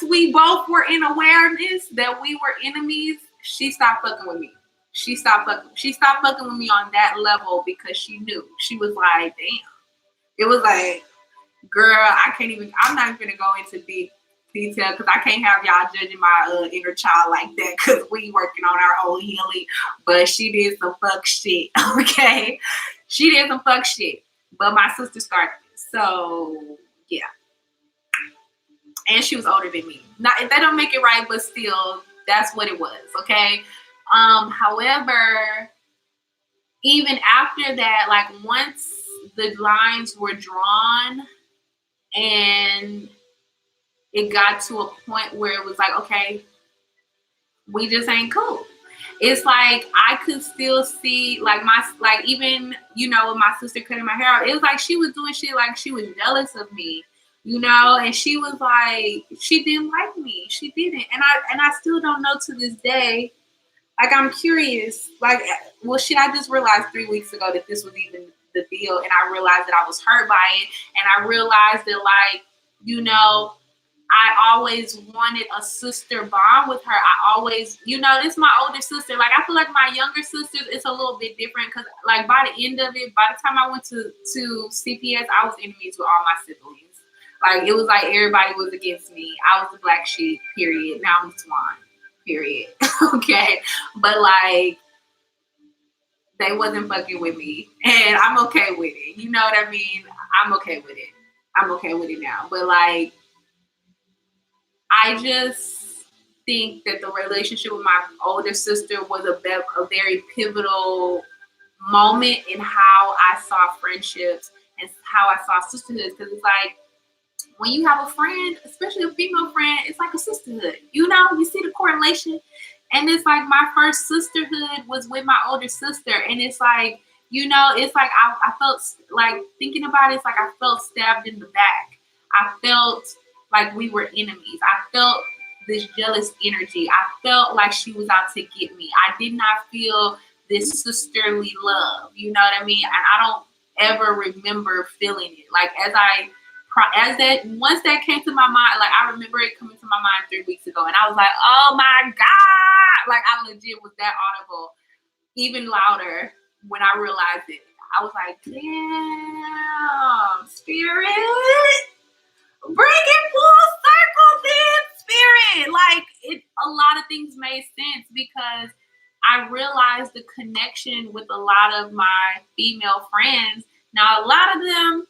we both were in awareness that we were enemies, she stopped fucking with me. She stopped fucking with me on that level because she knew. She was like, damn. It was like, girl, I'm not even gonna go into deep detail because I can't have y'all judging my inner child like that because we working on our own healing. But she did some fuck shit, okay? She did some fuck shit. But my sister started it. So, yeah. And she was older than me. Not that don't make it right, but still, that's what it was, okay? However, even after that, like once the lines were drawn and it got to a point where it was like, okay, we just ain't cool. It's like I could still see like even, you know, with my sister cutting my hair out, it was like she was doing shit like she was jealous of me, you know, and she was like, she didn't like me. She didn't. And I still don't know to this day. Like I'm curious, like, well, shit, I just realized 3 weeks ago that this was even the deal, and I realized that I was hurt by it, and I realized that, like, you know, I always wanted a sister bond with her. I always, you know, this is my older sister. Like, I feel like my younger sisters, it's a little bit different because, like, by the end of it, by the time I went to CPS, I was enemies with all my siblings. Like, it was like everybody was against me. I was the black sheep, period. Now I'm the swan, period. Okay? But, like, they wasn't fucking with me. And I'm okay with it. You know what I mean? I'm okay with it. I'm okay with it now. But, like, I just think that the relationship with my older sister was a very pivotal moment in how I saw friendships and how I saw sisterhoods. Because it's like when you have a friend, especially a female friend, it's like a sisterhood. You know, you see the correlation. And it's like my first sisterhood was with my older sister. And it's like, you know, it's like I felt like thinking about it, it's like I felt stabbed in the back. I felt like we were enemies. I felt this jealous energy. I felt like she was out to get me. I did not feel this sisterly love. You know what I mean? And I don't ever remember feeling it. Like once that came to my mind, like I remember it coming to my mind 3 weeks ago, and I was like, oh my God. Like I legit was that audible, even louder when I realized it. I was like, damn, spirit. Bring it full circle, then, spirit. Like a lot of things made sense because I realized the connection with a lot of my female friends. Now, a lot of them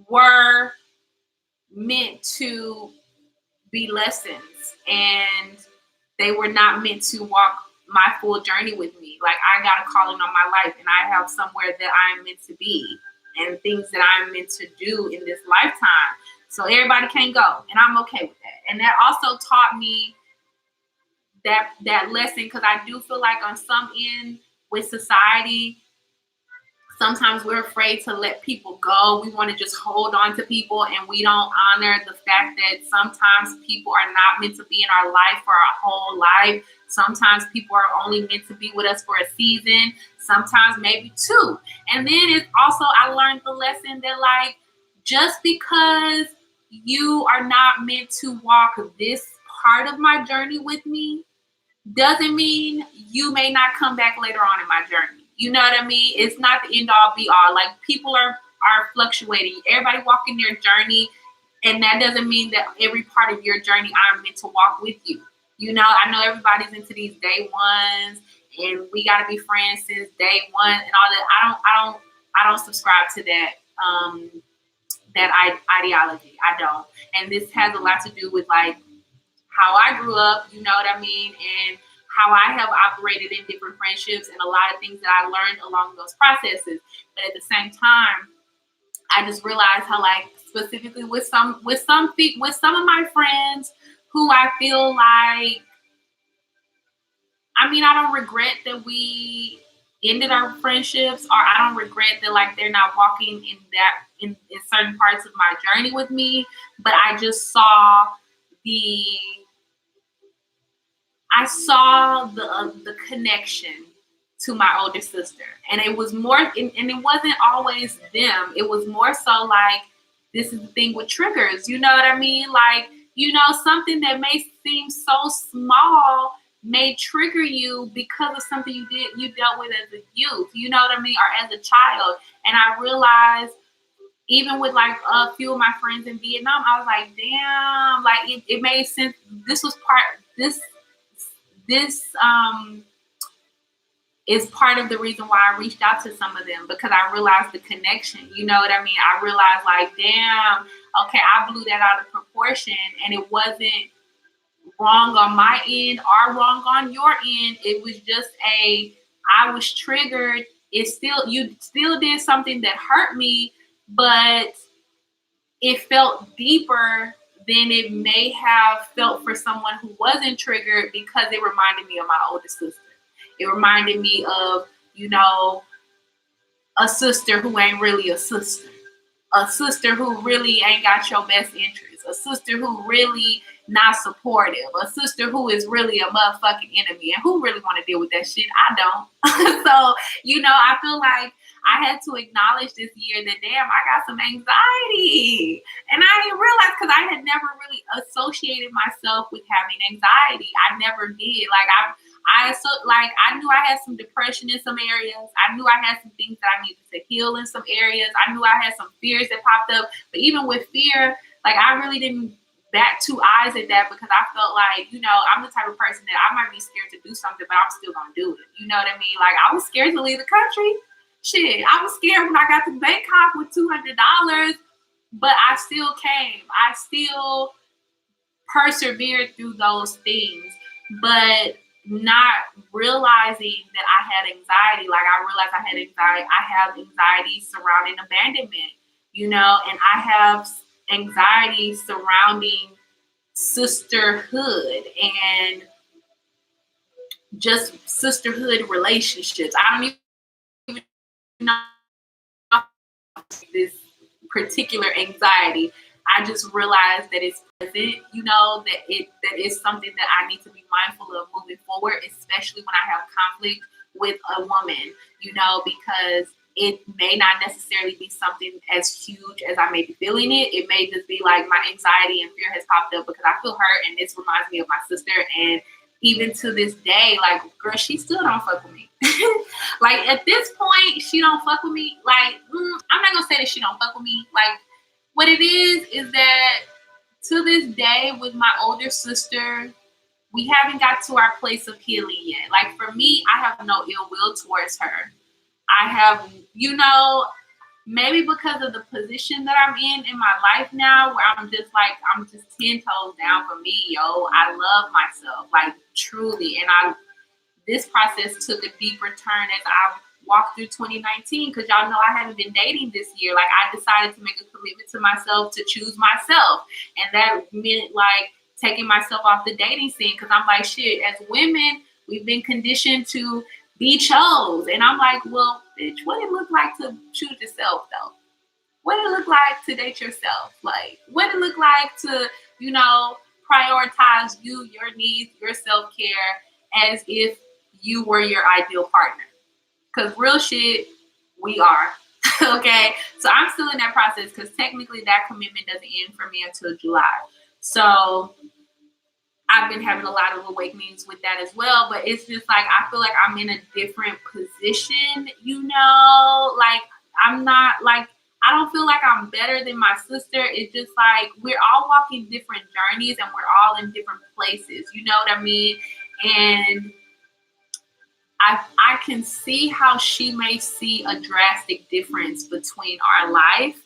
were meant to be lessons, and they were not meant to walk my full journey with me. Like I got a calling on my life, and I have somewhere that I'm meant to be, and things that I'm meant to do in this lifetime. So everybody can't go, and I'm okay with that. And that also taught me that lesson because I do feel like on some end with society, sometimes we're afraid to let people go. We want to just hold on to people, and we don't honor the fact that sometimes people are not meant to be in our life for our whole life. Sometimes people are only meant to be with us for a season, sometimes maybe 2. And then it's also, I learned the lesson that like, just because you are not meant to walk this part of my journey with me doesn't mean you may not come back later on in my journey. You know what I mean? It's not the end all be all. Like people are fluctuating. Everybody walking their journey, and that doesn't mean that every part of your journey I'm meant to walk with you. You know, I know everybody's into these day ones, and we got to be friends since day one and all that. I don't subscribe to that ideology. I don't. And this has a lot to do with like how I grew up, you know what I mean, and how I have operated in different friendships and a lot of things that I learned along those processes. But at the same time, I just realized how, like, specifically with some of my friends who I feel like, I mean, I don't regret that we ended our friendships, or I don't regret that, like, they're not walking in certain parts of my journey with me. But I just saw the the connection to my older sister, and it was more, and it wasn't always them. It was more so like, this is the thing with triggers. You know what I mean? Like, something that may seem so small may trigger you because of something you dealt with as a youth. You know what I mean, or as a child. And I realized, even with like a few of my friends in Vietnam, I was like, damn, like it made sense. This was this is part of the reason why I reached out to some of them, because I realized the connection. You know what I mean? I realized, like, damn, okay, I blew that out of proportion, and it wasn't wrong on my end or wrong on your end. It was just I was triggered. You still did something that hurt me, but it felt deeper than it may have felt for someone who wasn't triggered, because it reminded me of my older sister. It reminded me of, a sister who ain't really a sister who really ain't got your best interests, a sister who really not supportive, a sister who is really a motherfucking enemy, and who really want to deal with that shit. I don't. So, I feel like I had to acknowledge this year that, damn, I got some anxiety. And I didn't realize, because I had never really associated myself with having anxiety. I never did. Like, I knew I had some depression in some areas. I knew I had some things that I needed to heal in some areas. I knew I had some fears that popped up. But even with fear, like, I really didn't bat two eyes at that, because I felt like, I'm the type of person that I might be scared to do something, but I'm still gonna do it. You know what I mean? Like, I was scared to leave the country. Shit, I was scared when I got to Bangkok with $200, but I still came. I still persevered through those things, but not realizing that I had anxiety. Like, I realized I had anxiety. I have anxiety surrounding abandonment, and I have anxiety surrounding sisterhood and just sisterhood relationships. I don't even know this particular anxiety. I just realized that it's present, that is something that I need to be mindful of moving forward, especially when I have conflict with a woman, because it may not necessarily be something as huge as I may be feeling it. It may just be like my anxiety and fear has popped up because I feel hurt, and this reminds me of my sister. And even to this day, like, girl, she still don't fuck with me. Like, at this point, she don't fuck with me. Like, I'm not gonna say that she don't fuck with me. Like, what it is that to this day with my older sister, we haven't got to our place of healing yet. Like, for me, I have no ill will towards her. I have, maybe because of the position that I'm in my life now, where I'm just 10 toes down for me, yo. I love myself, like, truly. And this process took a deeper turn as I walked through 2019, because y'all know I haven't been dating this year. Like, I decided to make a commitment to myself to choose myself. And that meant, like, taking myself off the dating scene, because I'm like, shit, as women, we've been conditioned to be chose. And I'm like, well, bitch, what it look like to choose yourself, though? What it look like to date yourself? Like, what it look like to, prioritize you, your needs, your self-care, as if you were your ideal partner. Because real shit, we are. Okay? So I'm still in that process, because technically that commitment doesn't end for me until July. So I've been having a lot of awakenings with that as well. But it's just like, I feel like I'm in a different position, like, I'm not like, I don't feel like I'm better than my sister. It's just like, we're all walking different journeys, and we're all in different places. You know what I mean? And I can see how she may see a drastic difference between our life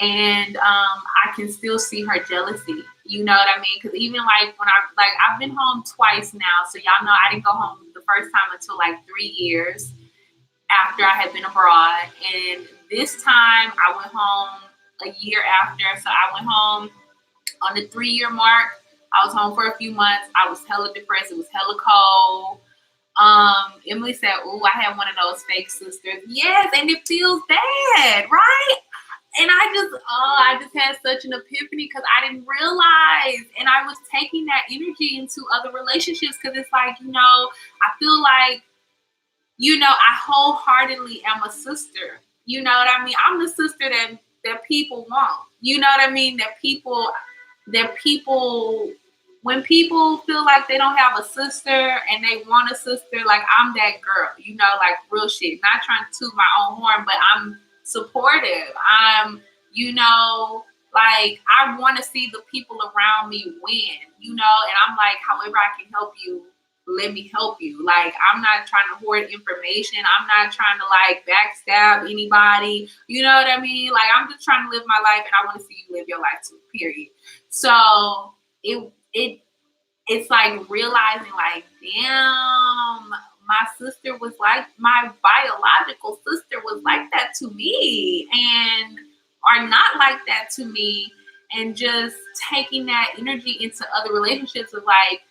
And I can still see her jealousy. You know what I mean? Because even like when I've been home twice now, so y'all know I didn't go home the first time until like 3 years after I had been abroad, and this time I went home a year after. So I went home on the 3 year mark. I was home for a few months. I was hella depressed. It was hella cold. Emily said, "Ooh, I had one of those fake sisters." Yes, and it feels bad, right? And I just had such an epiphany because I didn't realize, and I was taking that energy into other relationships because it's like, I feel like, I wholeheartedly am a sister. You know what I mean? I'm the sister that people want. You know what I mean? That people when people feel like they don't have a sister and they want a sister, like I'm that girl, like real shit. Not trying to toot my own horn, but I'm supportive. Like I want to see the people around me win, and I'm like, however I can help you, let me help you. Like, I'm not trying to hoard information. I'm not trying to like backstab anybody. You know what I mean? Like, I'm just trying to live my life, and I want to see you live your life too. Period. So it's like realizing, like, damn, my sister was like, my biological sister was like that to me, and are not like that to me, and just taking that energy into other relationships of like,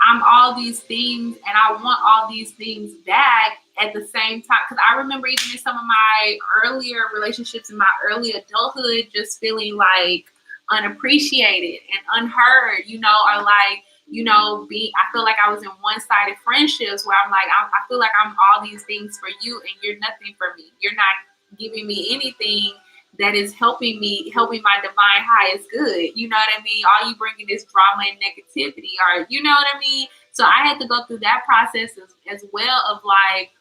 I'm all these things and I want all these things back at the same time. Because I remember even in some of my earlier relationships in my early adulthood, just feeling like unappreciated and unheard, or like, I feel like I was in one-sided friendships where I'm like, I feel like I'm all these things for you and you're nothing for me. You're not giving me anything that is helping my divine highest good. You know what I mean? All you bringing is drama and negativity, or you know what I mean? So I had to go through that process as well of like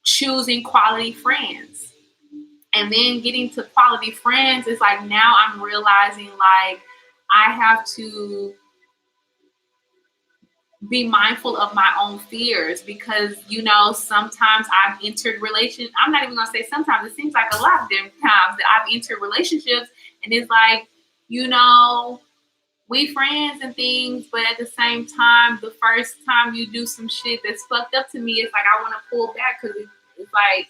choosing quality friends. And then getting to quality friends is like, now I'm realizing like I have to be mindful of my own fears because, sometimes I've entered relationships. I'm not even going to say sometimes. It seems like a lot of them times that I've entered relationships and it's like, we friends and things, but at the same time, the first time you do some shit that's fucked up to me, it's like, I want to pull back because it's like,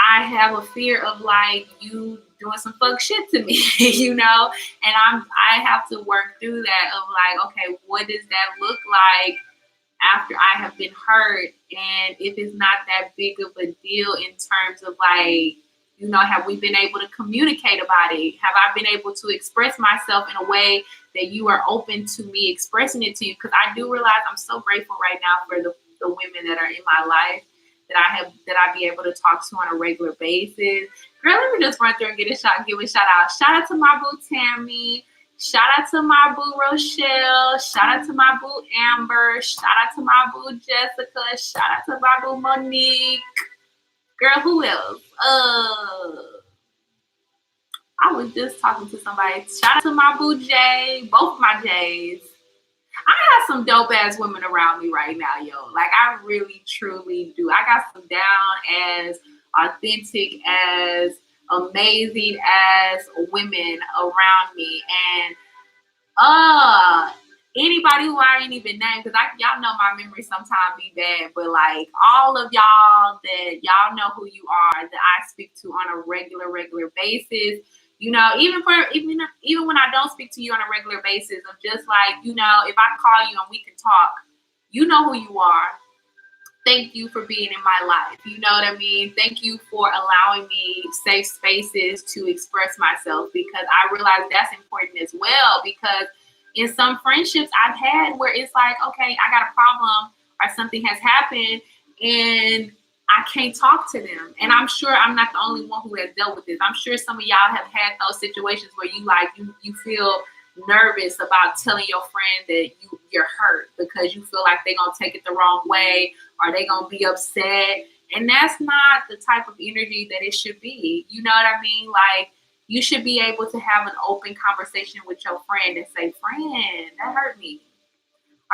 I have a fear of like you doing some fuck shit to me, and I have to work through that of like, okay, what does that look like after I have been hurt? And if it's not that big of a deal in terms of like, have we been able to communicate about it? Have I been able to express myself in a way that you are open to me expressing it to you? Because I do realize I'm so grateful right now for the women that are in my life that I be able to talk to on a regular basis. Girl, let me just run through and give a shout out. Shout out to my boo Tammy. Shout out to my boo Rochelle. Shout out to my boo Amber. Shout out to my boo Jessica. Shout out to my boo Monique. Girl, who else? I was just talking to somebody. Shout out to my boo Jay. Both my Jays. I got some dope ass women around me right now, yo. Like, I really, truly do. I got some down as authentic as amazing as women around me. And anybody who I ain't even named, because y'all know my memory sometimes be bad, but like all of y'all that y'all know who you are that I speak to on a regular basis. Even when I don't speak to you on a regular basis, of just like, if I call you and we can talk, you know who you are. Thank you for being in my life. You know what I mean? Thank you for allowing me safe spaces to express myself, because I realize that's important as well. Because in some friendships I've had where it's like, okay, I got a problem or something has happened and I can't talk to them. And I'm sure I'm not the only one who has dealt with this. I'm sure some of y'all have had those situations where you feel nervous about telling your friend that you're hurt because you feel like they're going to take it the wrong way or they're going to be upset. And that's not the type of energy that it should be. You know what I mean? Like, you should be able to have an open conversation with your friend and say, friend, that hurt me.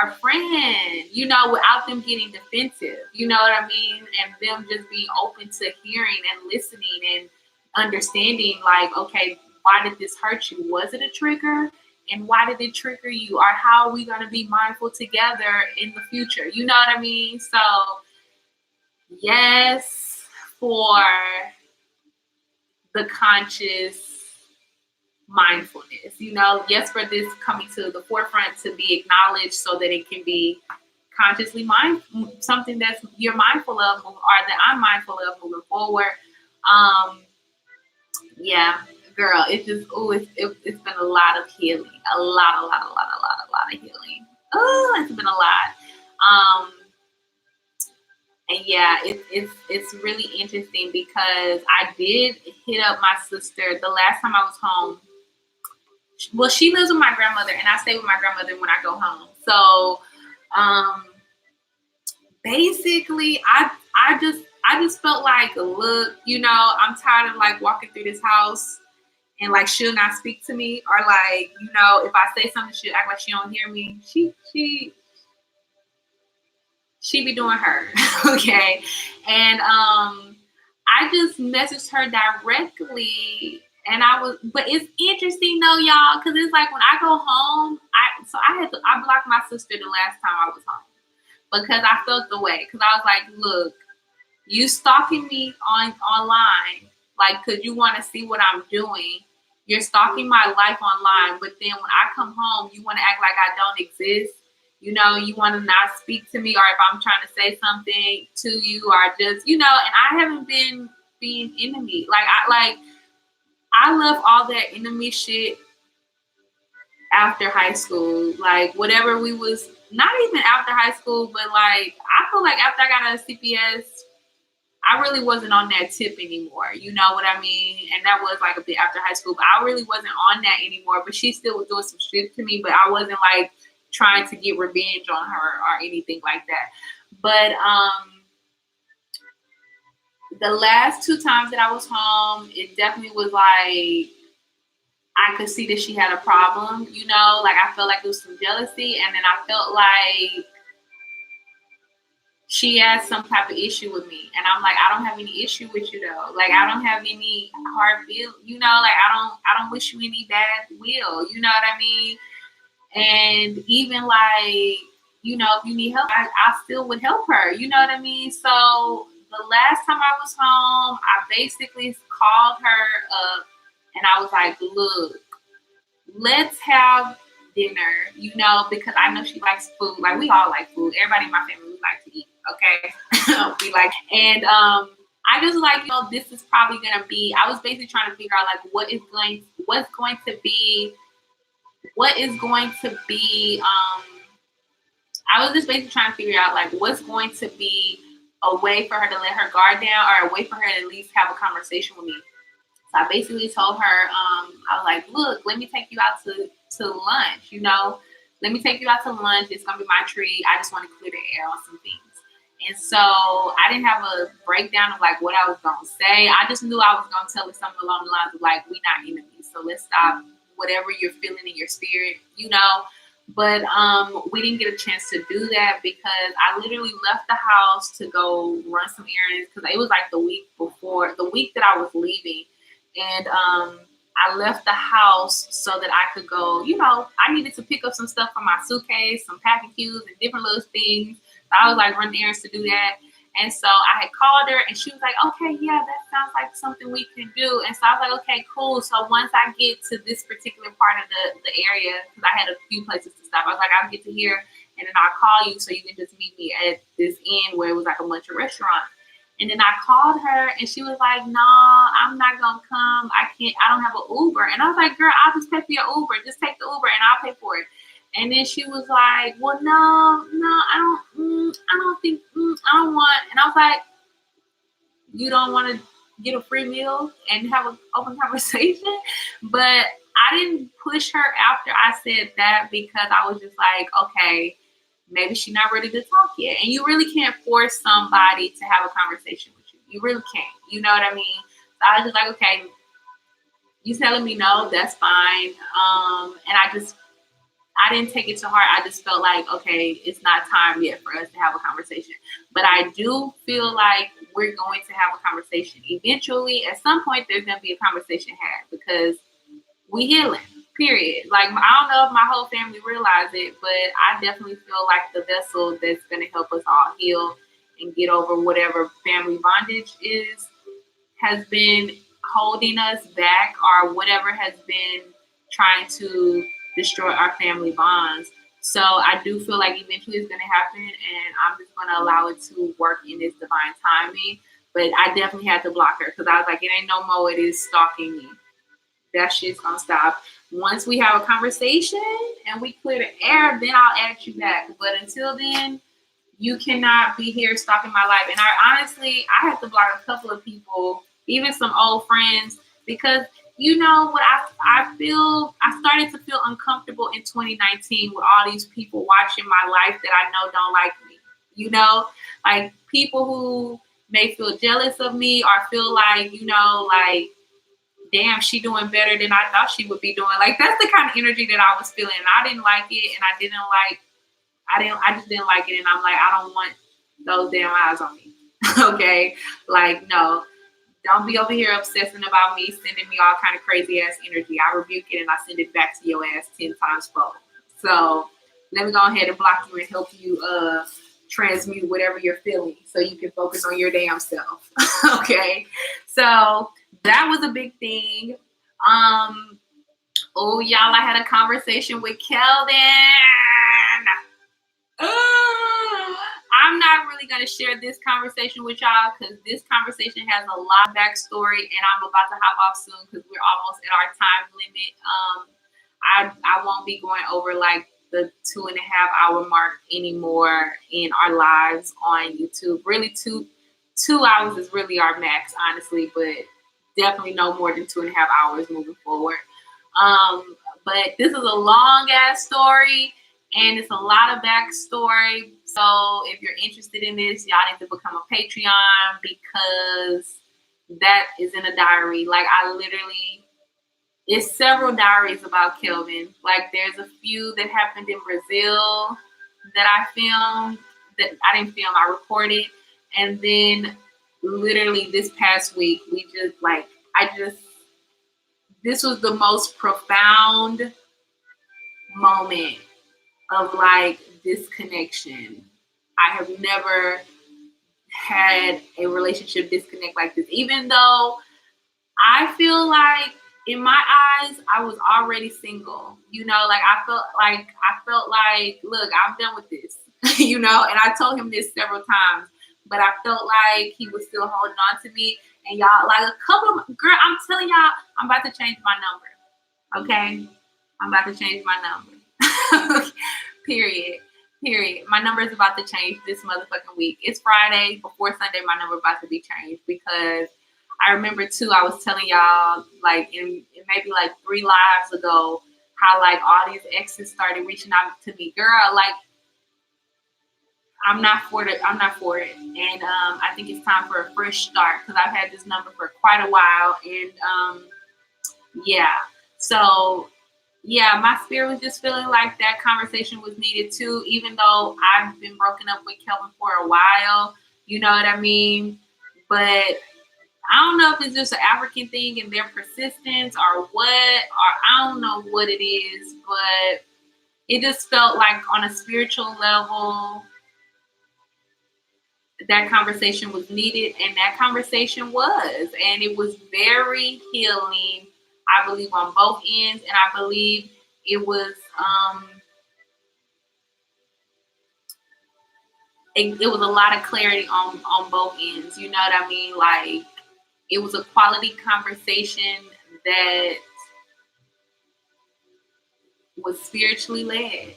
Our friend, without them getting defensive, you know what I mean? And them just being open to hearing and listening and understanding like, okay, why did this hurt you? Was it a trigger? And why did it trigger you? Or how are we going to be mindful together in the future? You know what I mean? So, yes, for the conscious mindfulness, yes, for this coming to the forefront to be acknowledged so that it can be consciously something that you're mindful of, or that I'm mindful of moving forward. Yeah, girl, it's been a lot of healing, a lot of healing. Oh, it's been a lot. And yeah, it's really interesting because I did hit up my sister the last time I was home. Well, she lives with my grandmother, and I stay with my grandmother when I go home. So, basically, I just felt like, look, I'm tired of like walking through this house and like she'll not speak to me, or like, if I say something, she'll act like she don't hear me. She be doing her, okay? And I just messaged her directly, and but it's interesting though, y'all, because it's like when I go home, I blocked my sister the last time I was home because I felt the way, because I was like, look, you stalking me online, like, because you want to see what I'm doing. You're stalking my life online, but then when I come home, you want to act like I don't exist. You want to not speak to me, or if I'm trying to say something to you, or just, and I haven't been being enemy. I left all that enemy shit after high school. Like, whatever we was, not even after high school, but like, I feel like after I got a CPS, I really wasn't on that tip anymore. You know what I mean? And that was like a bit after high school, but I really wasn't on that anymore. But she still was doing some shit to me, but I wasn't like trying to get revenge on her or anything like that. But the last 2 times that I was home, it definitely was like, I could see that she had a problem, like I felt like it was some jealousy, and then I felt like she had some type of issue with me, and I'm like, I don't have any issue with you though. Like, I don't have any hard feel, like I don't wish you any bad will, you know what I mean? And even like, if you need help, I still would help her, you know what I mean? So the last time I was home, I basically called her up and I was like, look, let's have dinner, because I know she likes food. Like, we all like food. Everybody in my family, we like to eat, okay? We like, and I just like, this is probably gonna be, I was basically trying to figure out like what's going to be I was just basically trying to figure out like what's going to be a way for her to let her guard down, or a way for her to at least have a conversation with me. So I basically told her, I was like, look, let me take you out to lunch, let me take you out to lunch. It's going to be my treat. I just want to clear the air on some things. And so I didn't have a breakdown of like what I was going to say. I just knew I was going to tell her something along the lines of like, we not enemies. So let's stop whatever you're feeling in your spirit, But we didn't get a chance to do that because I literally left the house to go run some errands, because it was like the week that I was leaving. And I left the house so that I could go, I needed to pick up some stuff from my suitcase, some packing cubes and different little things. So I was like running errands to do that. And so I had called her and she was like, okay, yeah, that sounds like something we can do. And so I was like, okay, cool. So once I get to this particular part of the area, because I had a few places to stop, I was like, I'll get to here and then I'll call you so you can just meet me at this inn where it was like a bunch of restaurants. And then I called her and she was like, no, I'm not going to come. I don't have an Uber. And I was like, girl, I'll just pay for your Uber. Just take the Uber and I'll pay for it. And then she was like, well, no, I don't think, I don't want. And I was like, you don't want to get a free meal and have an open conversation? But I didn't push her after I said that, because I was just like, okay, maybe she's not ready to talk yet. And you really can't force somebody to have a conversation with you. You really can't. You know what I mean? So I was just like, okay, you telling me no, that's fine. And I didn't take it to heart. I just felt like, okay, it's not time yet for us to have a conversation. But I do feel like we're going to have a conversation eventually. At some point, there's going to be a conversation had because we healing. Period. Like, I don't know if my whole family realize it, but I definitely feel like the vessel that's going to help us all heal and get over whatever family bondage has been holding us back, or whatever has been trying to destroy our family bonds. So I do feel like eventually it's going to happen, and I'm just going to allow it to work in its divine timing. But I definitely had to block her because I was like, it ain't no more. It is stalking me. That shit's going to stop. Once we have a conversation and we clear the air, then I'll add you back. But until then, you cannot be here stalking my life. And I had to block a couple of people, even some old friends, because you know what I feel, I started to feel uncomfortable in 2019 with all these people watching my life that I know don't like me. You know, like people who may feel jealous of me or feel like, you know, like, damn, she doing better than I thought she would be doing. Like, that's the kind of energy that I was feeling. And I didn't like it, and I just didn't like it, and I'm like, I don't want those damn eyes on me. Okay? Like, no. Don't be over here obsessing about me, sending me all kind of crazy ass energy. I rebuke it and I send it back to your ass 10 times fold. So let me go ahead and block you and help you transmute whatever you're feeling so you can focus on your damn self. Okay? So that was a big thing. Oh, y'all, I had a conversation with Kelvin. I'm not really going to share this conversation with y'all because this conversation has a lot of backstory, and I'm about to hop off soon because we're almost at our time limit. I won't be going over like the 2.5 hour mark anymore in our lives on YouTube. Really, two hours is really our max, honestly, but definitely no more than 2.5 hours moving forward. But this is a long ass story. And it's a lot of backstory. So if you're interested in this, y'all need to become a Patreon because that is in a diary. Like, it's several diaries about Kelvin. Like, there's a few that happened in Brazil that I filmed, that I didn't film, I recorded. And then literally this past week, this was the most profound moment of like disconnection. I have never had a relationship disconnect like this, even though I feel like in my eyes I was already single. You know, like I felt like look, I'm done with this. You know, and I told him this several times, but I felt like he was still holding on to me. And y'all, like a couple of girl, I'm telling y'all, I'm about to change my number. Okay, I'm about to change my number. Period. My number is about to change this motherfucking week. It's Friday. Before Sunday, my number about to be changed because I remember too, I was telling y'all like in maybe like 3 lives ago how like all these exes started reaching out to me. Girl, like I'm not for it. And I think it's time for a fresh start because I've had this number for quite a while. And yeah. So yeah, my spirit was just feeling like that conversation was needed too, even though I've been broken up with Kelvin for a while. You know what I mean? But I don't know if it's just an African thing and their persistence or what, or I don't know what it is, but it just felt like on a spiritual level, that conversation was needed, and that conversation was, and it was very healing, I believe, on both ends, and I believe it was it was a lot of clarity on both ends. You know what I mean? Like, it was a quality conversation that was spiritually led.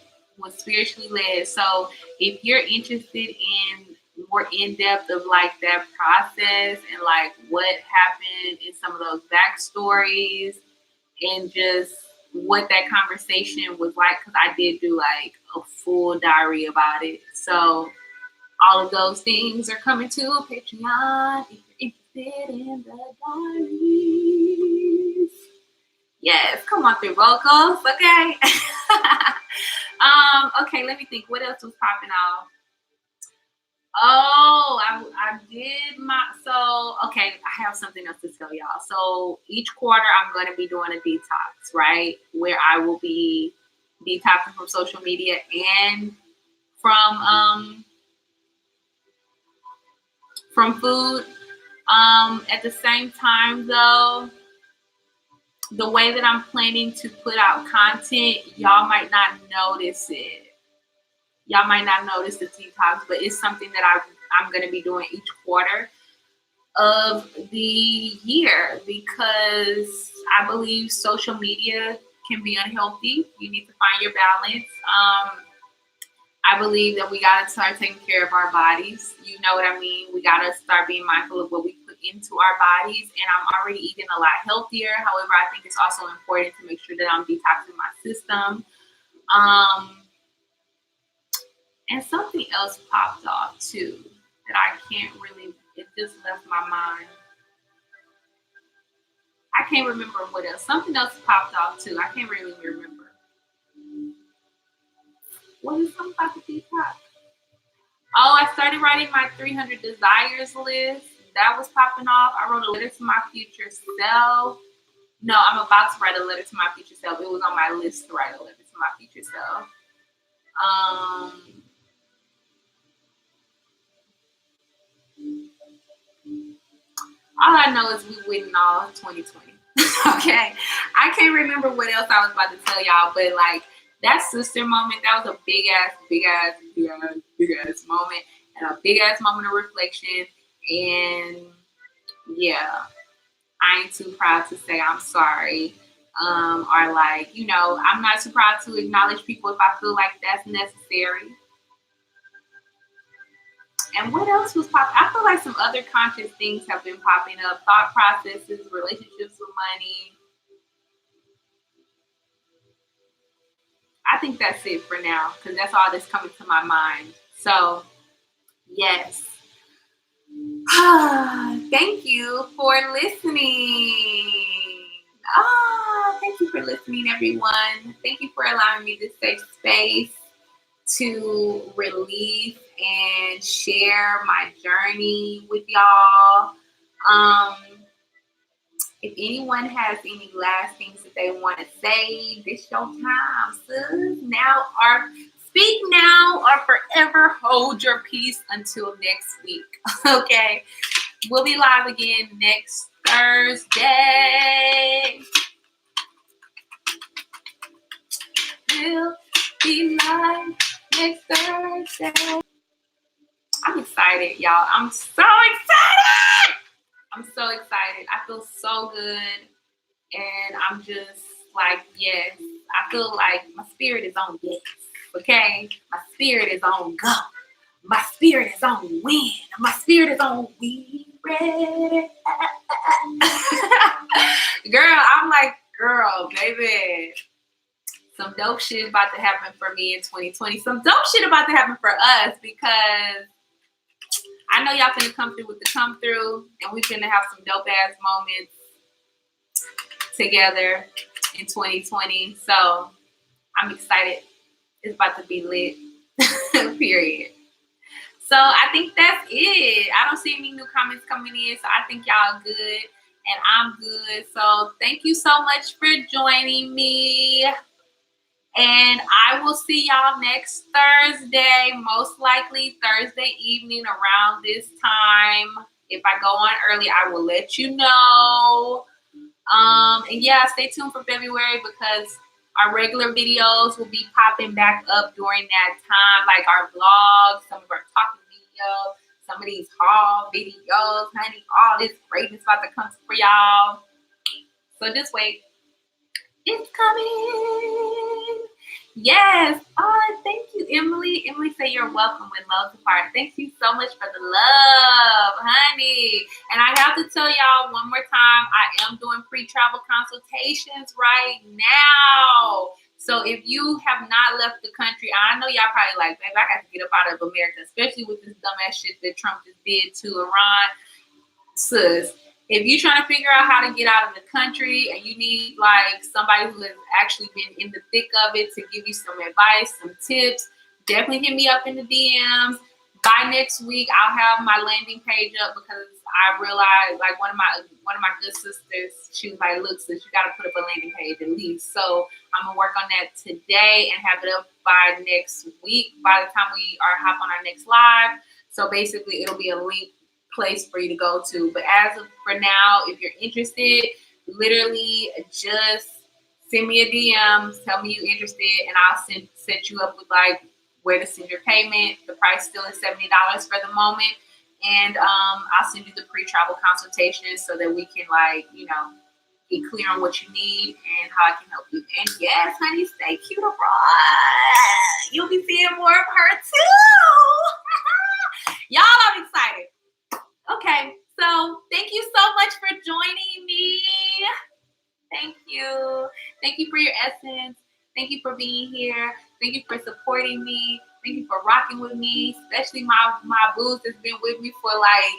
So if you're interested in more in depth of like that process and like what happened in some of those backstories and just what that conversation was like, because I did do like a full diary about it. So all of those things are coming to Patreon if you're interested in the diaries. Yes, come on through vocals, okay? Okay, let me think. What else was popping off? Oh, I did my okay, I have something else to tell y'all. So each quarter I'm gonna be doing a detox, right? Where I will be detoxing from social media and from from food. At the same time though, the way that I'm planning to put out content, y'all might not notice it. Y'all might not notice the detox, but it's something that I'm going to be doing each quarter of the year because I believe social media can be unhealthy. You need to find your balance. I believe that we got to start taking care of our bodies. You know what I mean? We got to start being mindful of what we put into our bodies. And I'm already eating a lot healthier. However, I think it's also important to make sure that I'm detoxing my system. And something else popped off too that I can't really, it just left my mind. I can't remember what else. Something else popped off too. I can't really remember. What is something about the detox? Oh, I started writing my 300 desires list. That was popping off. I wrote a letter to my future self. No, I'm about to write a letter to my future self. It was on my list to write a letter to my future self. All I know is we winning all 2020. Okay. I can't remember what else I was about to tell y'all, but like that sister moment, that was a big ass moment and a big ass moment of reflection. And yeah, I ain't too proud to say I'm sorry. Or like, you know, I'm not too proud to acknowledge people if I feel like that's necessary. And what else was popping? I feel like some other conscious things have been popping up. Thought processes, relationships with money. I think that's it for now because that's all that's coming to my mind. So, yes. Thank you for listening. Thank you for listening, everyone. Thank you for allowing me this safe space to release and share my journey with y'all. If anyone has any last things that they want to say, this your time, sis. Now or speak now or forever hold your peace until next week. Okay. We'll be live again next Thursday. We'll be live next Thursday. I'm excited, y'all. I'm so excited. I'm so excited. I feel so good. And I'm just like, yes. I feel like my spirit is on yes. Okay? My spirit is on go. My spirit is on win. My spirit is on we ready. Girl, I'm like, girl, baby. Some dope shit about to happen for me in 2020. Some dope shit about to happen for us because I know y'all finna come through with the come through and we finna have some dope ass moments together in 2020. So I'm excited. It's about to be lit. Period. So I think that's it. I don't see any new comments coming in. So I think y'all good and I'm good. So thank you so much for joining me. And I will see y'all next Thursday, most likely Thursday evening around this time. If I go on early, I will let you know. And yeah, stay tuned for February because our regular videos will be popping back up during that time, like our vlogs, some of our talking videos, some of these haul videos, honey, all this greatness about to come for y'all. So just wait. It's coming. Yes. Oh, thank you, Emily. Emily said you're welcome with love to part. Thank you so much for the love, honey. And I have to tell y'all one more time, I am doing free travel consultations right now. So if you have not left the country, I know y'all probably like, babe, I got to get up out of America, especially with this dumbass shit that Trump just did to Iran. Sis, If you're trying to figure out how to get out of the country and you need like somebody who has actually been in the thick of it to give you some advice, some tips, definitely hit me up in the DMs. By next week, I'll have my landing page up because I realized like one of my good sisters, she was like, look, sis, you gotta put up a landing page at least. So I'm gonna work on that today and have it up by next week, by the time we are hop on our next live. So basically it'll be a link place for you to go to. But as of for now, if you're interested, literally just send me a DM, tell me you're interested, and I'll set you up with like where to send your payment. The price still is $70 for the moment. And I'll send you the pre-travel consultation so that we can like, get clear on what you need and how I can help you. And yes, honey, stay cute abroad. You'll be seeing more of her too. Y'all, I'm excited. Okay, so thank you so much for joining me. Thank you. Thank you for your essence. Thank you for being here. Thank you for supporting me. Thank you for rocking with me, especially my booze that's been with me for like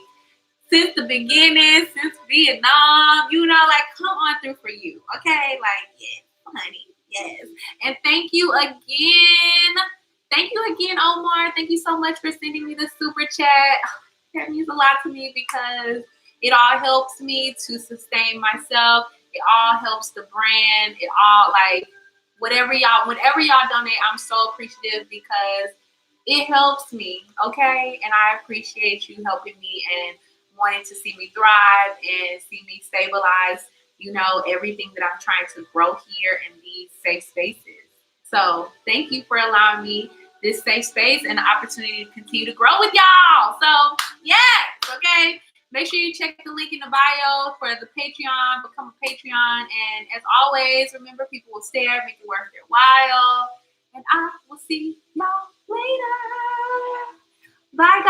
since the beginning, since Vietnam, like come on through for you. Okay, like yes, honey, yes. And thank you again. Thank you again, Omar. Thank you so much for sending me the super chat. That means a lot to me because it all helps me to sustain myself. It all helps the brand. It all like whenever y'all donate, I'm so appreciative because it helps me. Okay, and I appreciate you helping me and wanting to see me thrive and see me stabilize. Everything that I'm trying to grow here in these safe spaces. So thank you for allowing me this safe space and the opportunity to continue to grow with y'all. So yes, okay. Make sure you check the link in the bio for the Patreon, become a Patreon. And as always, remember people will stare, make it worth their while. And I will see y'all later. Bye, guys.